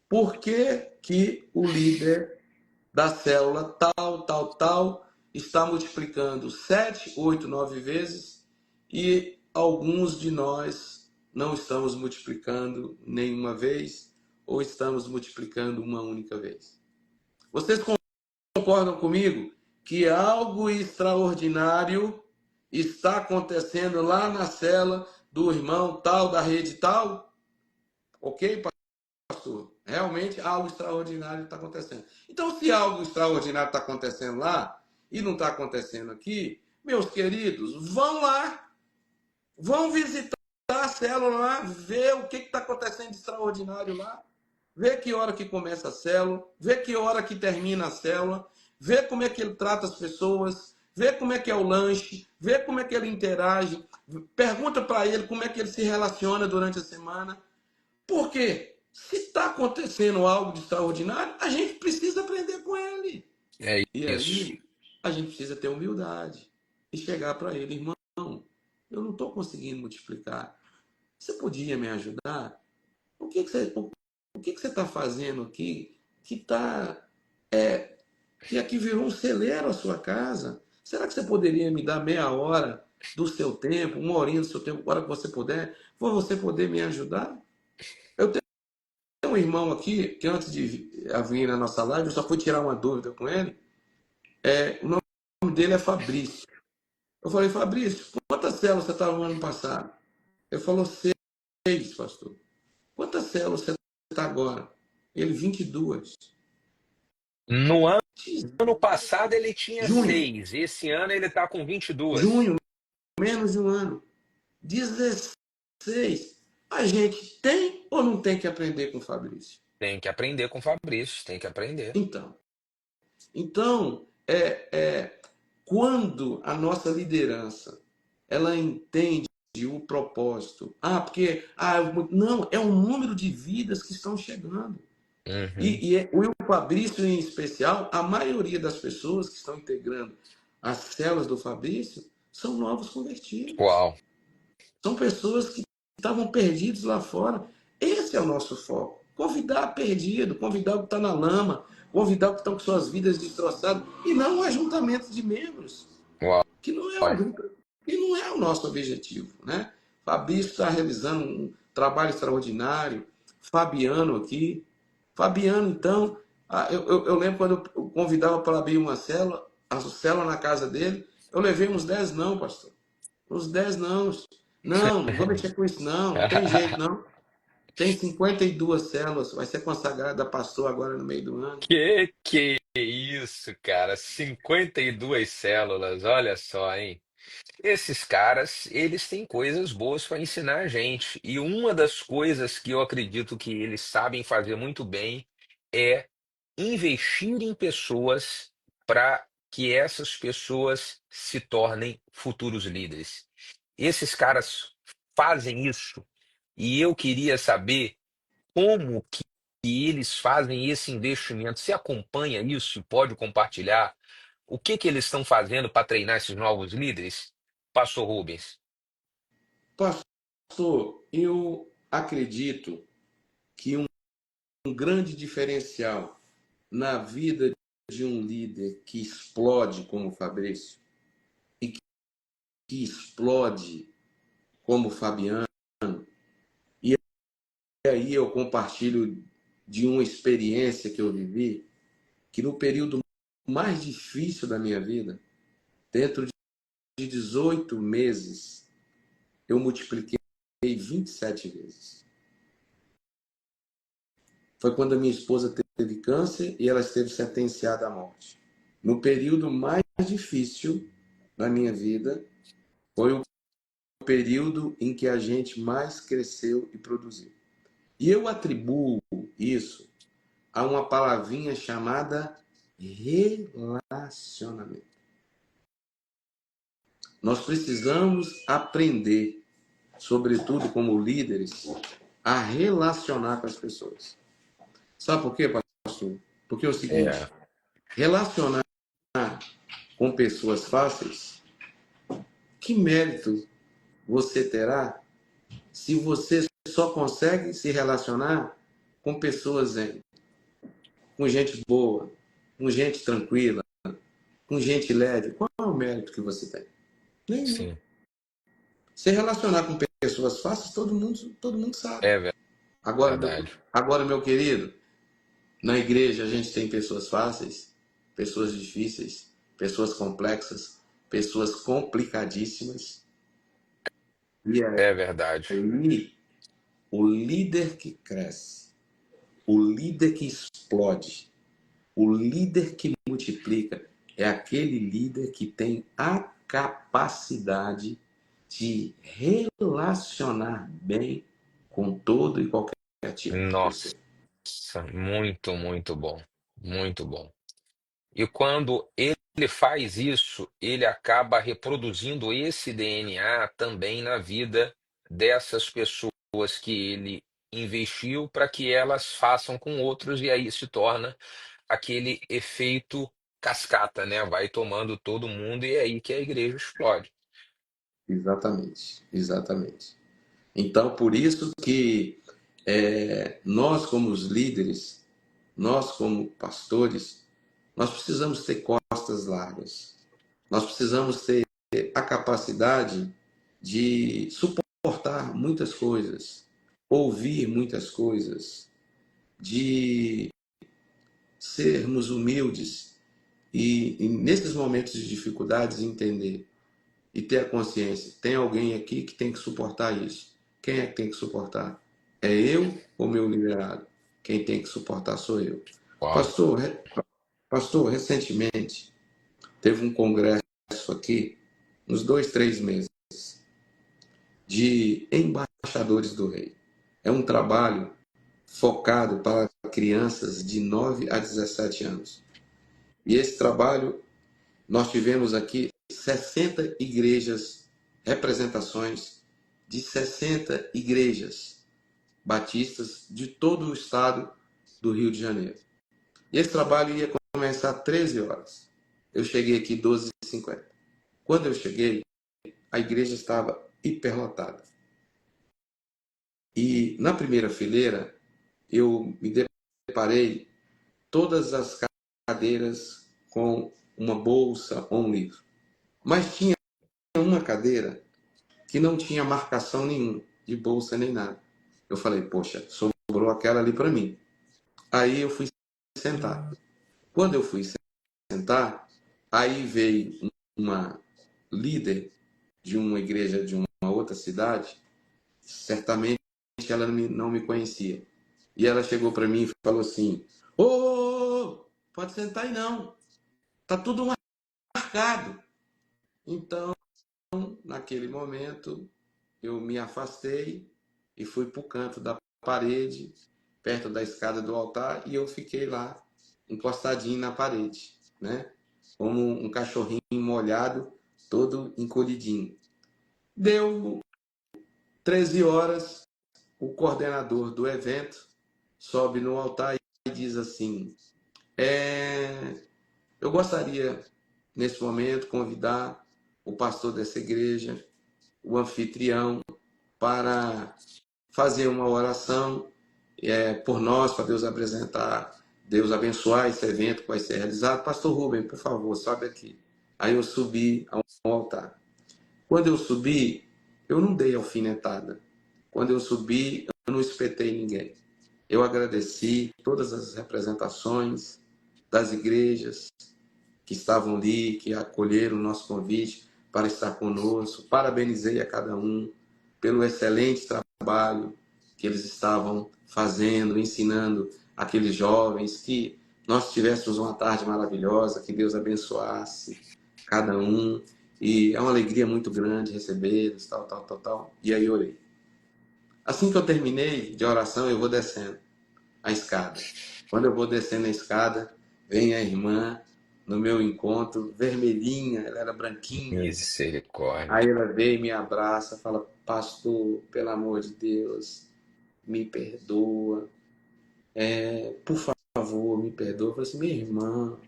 Por que, que o líder da célula tal está multiplicando 7, 8, 9 vezes e alguns de nós não estamos multiplicando nenhuma vez ou estamos multiplicando uma única vez? Vocês concordam comigo que algo extraordinário está acontecendo lá na célula do irmão tal, da rede tal? Ok, pastor? Realmente algo extraordinário está acontecendo. Então, se algo extraordinário está acontecendo lá e não está acontecendo aqui, meus queridos, vão lá, vão visitar a célula lá, ver o que está acontecendo de extraordinário lá, ver que hora que começa a célula, ver que hora que termina a célula, ver como é que ele trata as pessoas, ver como é que é o lanche, ver como é que ele interage, pergunta para ele como é que ele se relaciona durante a semana. Porque se está acontecendo algo de extraordinário, a gente precisa aprender com ele. É E isso. aí a gente precisa ter humildade e chegar para ele, irmão, eu não estou conseguindo multiplicar. Você podia me ajudar? O que você está fazendo aqui que que aqui virou um celeiro a sua casa? Será que você poderia me dar meia hora do seu tempo, uma horinha do seu tempo, a hora que você puder, para você poder me ajudar? Eu tem um irmão aqui que antes de vir na nossa live, eu só fui tirar uma dúvida com ele. O nome dele é Fabrício. Eu falei, Fabrício, quantas células você estava no ano passado? Ele falou, 6, pastor. Quantas células você está agora? Ele, 22. No Ano passado ele tinha junho, 6, esse ano ele está com 22. junho, menos de um ano. 16. A gente tem ou não tem que aprender com o Fabrício? Tem que aprender com o Fabrício, tem que aprender. Então, então quando a nossa liderança ela entende o propósito, porque não, é o número de vidas que estão chegando. Uhum. O Fabrício, em especial, a maioria das pessoas que estão integrando as células do Fabrício são novos convertidos. Uau. São pessoas que estavam perdidos lá fora. Esse é o nosso foco. Convidar perdido, convidar o que está na lama, convidar o que estão com suas vidas destroçadas, e não um ajuntamento de membros, Uau. que não é o, que não é o nosso objetivo. Né? Fabrício está realizando um trabalho extraordinário, Fabiano aqui. Fabiano, então, eu lembro quando eu convidava para abrir uma célula, a célula na casa dele, eu levei uns 10 não, pastor. Uns 10 não. Não, não vou mexer com isso, não. Não tem jeito, não. Tem 52 células, vai ser consagrada a pastor agora no meio do ano. Que isso, cara? 52 células, olha só, hein? Esses caras, eles têm coisas boas para ensinar a gente. E uma das coisas que eu acredito que eles sabem fazer muito bem é investir em pessoas para que essas pessoas se tornem futuros líderes. Esses caras fazem isso e eu queria saber como que eles fazem esse investimento. Você acompanha isso e pode compartilhar? O que que eles estão fazendo para treinar esses novos líderes? Pastor Rubens. Pastor, eu acredito que um grande diferencial na vida de um líder que explode como o Fabrício e que explode como o Fabiano, e aí eu compartilho de uma experiência que eu vivi, que no período mais difícil da minha vida, dentro de 18 meses, eu multipliquei 27 vezes. Foi quando a minha esposa teve câncer e ela esteve sentenciada à morte. No período mais difícil da minha vida, foi o período em que a gente mais cresceu e produziu. E eu atribuo isso a uma palavrinha chamada relacionamento. Nós precisamos aprender, sobretudo como líderes, a relacionar com as pessoas. Sabe por quê, pastor? Porque é o seguinte: É, relacionar com pessoas fáceis, que mérito você terá se você só consegue se relacionar com pessoas, com gente boa, com gente tranquila, com gente leve? Qual é o mérito que você tem? Nenhum. sim, Se relacionar com pessoas fáceis, todo mundo sabe. é Agora, verdade. meu querido, na igreja a gente tem pessoas fáceis, pessoas difíceis, pessoas complexas, pessoas complicadíssimas. E É verdade. aí, o líder que cresce, o líder que explode, o líder que multiplica, é aquele líder que tem a capacidade de relacionar bem com todo e qualquer tipo de Nossa, pessoa. muito, muito bom. Muito bom. E quando ele faz isso, ele acaba reproduzindo esse DNA também na vida dessas pessoas que ele investiu para que elas façam com outros, e aí se torna aquele efeito cascata, né? Vai tomando todo mundo e é aí que a igreja explode. Exatamente, exatamente. Então, por isso que nós, como os líderes, nós, como pastores, nós precisamos ter costas largas. Nós precisamos ter a capacidade de suportar muitas coisas, ouvir muitas coisas, de sermos humildes e nesses momentos de dificuldades, entender e ter a consciência: tem alguém aqui que tem que suportar isso. Quem é que tem que suportar? É eu ou meu liderado? Quem tem que suportar sou eu. Uau. Pastor, Pastor, recentemente teve um congresso aqui, uns 2, 3 meses, de embaixadores do rei. É um trabalho focado para crianças de 9 a 17 anos. E esse trabalho, nós tivemos aqui 60 igrejas, representações de 60 igrejas batistas de todo o estado do Rio de Janeiro. E esse trabalho ia começar às 13 horas. Eu cheguei aqui 12h50. Quando eu cheguei, a igreja estava hiperlotada. E na primeira fileira, eu me deparei todas as cadeiras com uma bolsa ou um livro. Mas tinha uma cadeira que não tinha marcação nenhuma, de bolsa nem nada. Eu falei, poxa, sobrou aquela ali para mim. Aí eu fui sentar. Quando eu fui sentar, aí veio uma líder de uma igreja de uma outra cidade, certamente ela não me conhecia. E ela chegou para mim e falou assim: Ô, pode sentar aí não, tá tudo marcado. Então, naquele momento, eu me afastei e fui para o canto da parede, perto da escada do altar, e eu fiquei lá, encostadinho na parede, né? Como um cachorrinho molhado, todo encolhidinho. Deu 13 horas, o coordenador do evento sobe no altar e diz assim: eu gostaria, nesse momento, convidar o pastor dessa igreja, o anfitrião, para fazer uma oração por nós, para Deus apresentar, Deus abençoar esse evento que vai ser realizado. Pastor Rubem, por favor, sobe aqui. Aí eu subi ao altar. Quando eu subi, eu não dei alfinetada. Quando eu subi, eu não espetei ninguém. Eu agradeci todas as representações das igrejas que estavam ali, que acolheram o nosso convite para estar conosco. Parabenizei a cada um pelo excelente trabalho que eles estavam fazendo, ensinando aqueles jovens, que nós tivéssemos uma tarde maravilhosa, que Deus abençoasse cada um. E é uma alegria muito grande recebê-los, tal, tal, tal, tal. E aí orei. Assim que eu terminei de oração, eu vou descendo a escada. Quando eu vou descendo a escada, vem a irmã no meu encontro, vermelhinha, ela era branquinha. Misericórdia. Aí ela veio e me abraça, fala: Pastor, pelo amor de Deus, me perdoa. Por favor, me perdoa. Eu falei assim: minha irmã,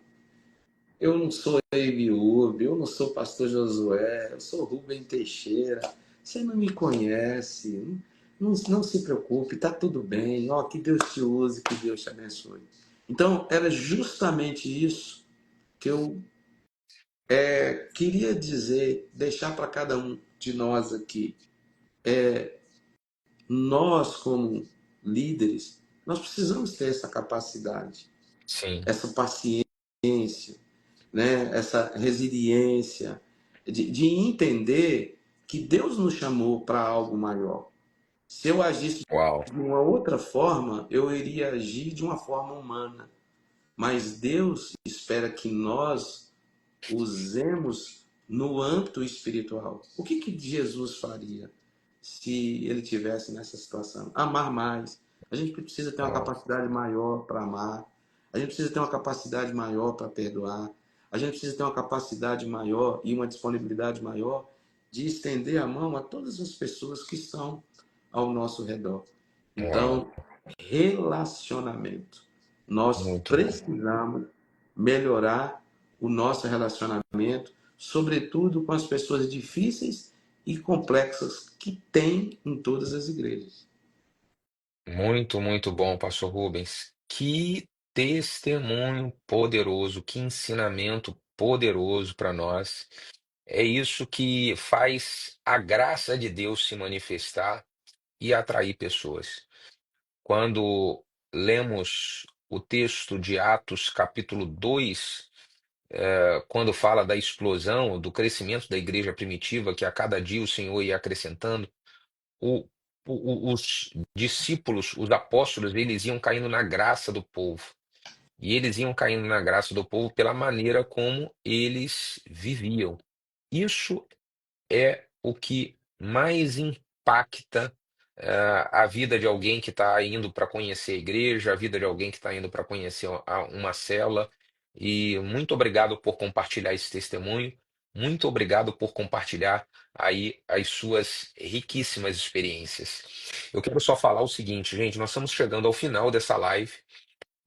eu não sou Eliúbe, eu não sou pastor Josué, eu sou Rubem Teixeira. Você não me conhece, não se preocupe, tá tudo bem. Ó, que Deus te use, que Deus te abençoe. Então, era justamente isso que eu queria dizer, deixar para cada um de nós aqui. Nós, como líderes, nós precisamos ter essa capacidade, Sim. essa paciência, né? Essa resiliência, de entender que Deus nos chamou para algo maior. Se eu agisse Uau. de uma outra forma, eu iria agir de uma forma humana. Mas Deus espera que nós usemos no âmbito espiritual. O que Jesus faria se ele tivesse nessa situação? Amar mais. A gente precisa ter uma Uau. capacidade maior para amar. A gente precisa ter uma capacidade maior para perdoar. A gente precisa ter uma capacidade maior e uma disponibilidade maior de estender a mão a todas as pessoas que estão ao nosso redor. Uau. Então, relacionamento. Nós Muito bom. precisamos melhorar o nosso relacionamento, sobretudo com as pessoas difíceis e complexas que tem em todas as igrejas. Muito, muito bom, pastor Rubens. Que testemunho poderoso, que ensinamento poderoso para nós. É isso que faz a graça de Deus se manifestar e atrair pessoas. Quando lemos o texto de Atos, capítulo 2, quando fala da explosão, do crescimento da igreja primitiva, que a cada dia o Senhor ia acrescentando, o- os discípulos, os apóstolos, eles iam caindo na graça do povo. E eles iam caindo na graça do povo pela maneira como eles viviam. Isso é o que mais impacta a vida de alguém que está indo para conhecer a igreja, a vida de alguém que está indo para conhecer uma cela. E muito obrigado por compartilhar esse testemunho. Muito obrigado por compartilhar aí as suas riquíssimas experiências. Eu quero só falar o seguinte, gente, nós estamos chegando ao final dessa live.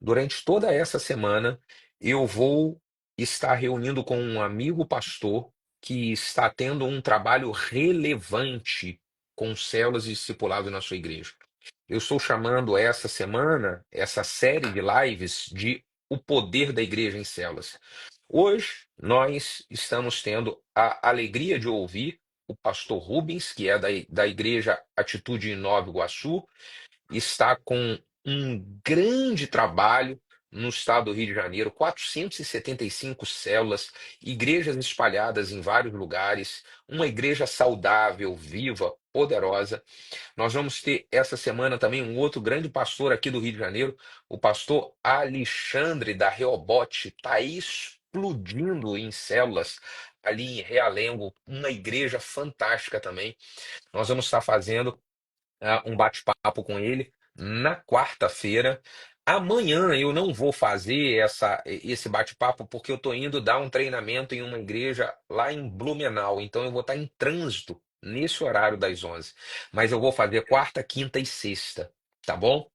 Durante toda essa semana, eu vou estar reunindo com um amigo pastor que está tendo um trabalho relevante com células e discipulado na sua igreja. Eu estou chamando essa semana, essa série de lives, de O Poder da Igreja em Células. Hoje, nós estamos tendo a alegria de ouvir o pastor Rubens, que é da Igreja Atitude em Nova Iguaçu, está com um grande trabalho no estado do Rio de Janeiro, 475 células, igrejas espalhadas em vários lugares, uma igreja saudável, viva, poderosa. Nós vamos ter essa semana também um outro grande pastor aqui do Rio de Janeiro, o pastor Alexandre da Reobote, está explodindo em células ali em Realengo, uma igreja fantástica também. Nós vamos estar fazendo um bate-papo com ele na quarta-feira. Amanhã eu não vou fazer esse bate-papo porque eu estou indo dar um treinamento em uma igreja lá em Blumenau. Então eu vou estar em trânsito nesse horário das 11. Mas eu vou fazer quarta, quinta e sexta, tá bom?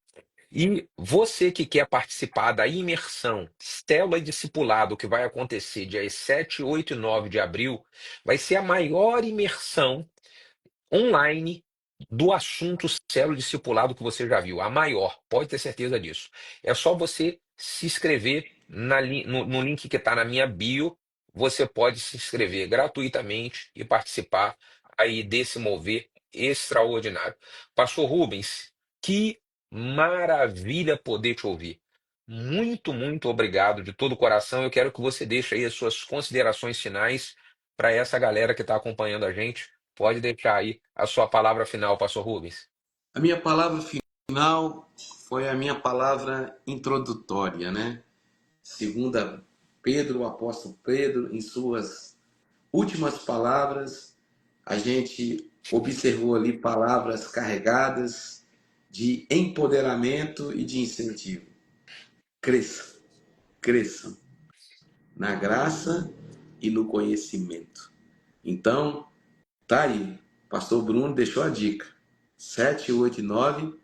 E você que quer participar da imersão Célula e Discipulado, que vai acontecer dias 7, 8 e 9 de abril, vai ser a maior imersão online do assunto célula discipulado que você já viu, a maior, pode ter certeza disso. É só você se inscrever no link que está na minha bio, você pode se inscrever gratuitamente e participar aí desse mover extraordinário. Pastor Rubens, que maravilha poder te ouvir. Muito, muito obrigado de todo o coração. Eu quero que você deixe aí as suas considerações finais para essa galera que está acompanhando a gente. Pode deixar aí a sua palavra final, pastor Rubens. A minha palavra final foi a minha palavra introdutória, né? Segunda Pedro, o apóstolo Pedro, em suas últimas palavras, a gente observou ali palavras carregadas de empoderamento e de incentivo. Cresçam, cresçam na graça e no conhecimento. Então, tá aí. O pastor Bruno deixou a dica. 7, 8 e 9,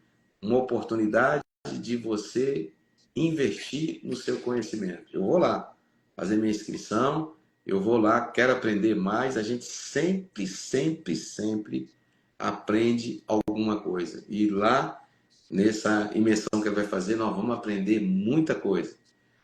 uma oportunidade de você investir no seu conhecimento. Eu vou lá fazer minha inscrição, eu vou lá, quero aprender mais. A gente sempre, sempre, sempre aprende alguma coisa. E lá, nessa imersão que ele vai fazer, nós vamos aprender muita coisa.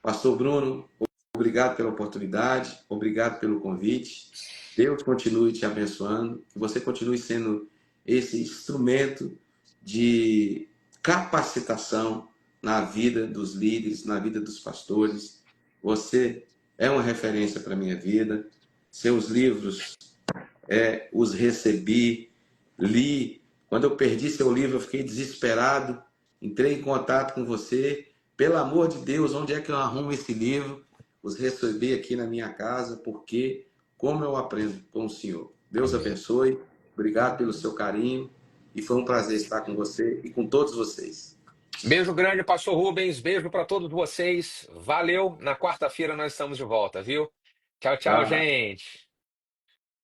Pastor Bruno, obrigado pela oportunidade, obrigado pelo convite. Deus continue te abençoando, que você continue sendo esse instrumento de capacitação na vida dos líderes, na vida dos pastores. Você é uma referência para a minha vida. Seus livros, os recebi, li. Quando eu perdi seu livro, eu fiquei desesperado. Entrei em contato com você. Pelo amor de Deus, onde é que eu arrumo esse livro? Os recebi aqui na minha casa, porque como eu aprendo com o Senhor. Deus Amém. abençoe. Obrigado pelo seu carinho. E foi um prazer estar com você e com todos vocês. Beijo grande, pastor Rubens. Beijo para todos vocês. Valeu. Na quarta-feira nós estamos de volta, viu? Tchau, tchau, Tá? gente.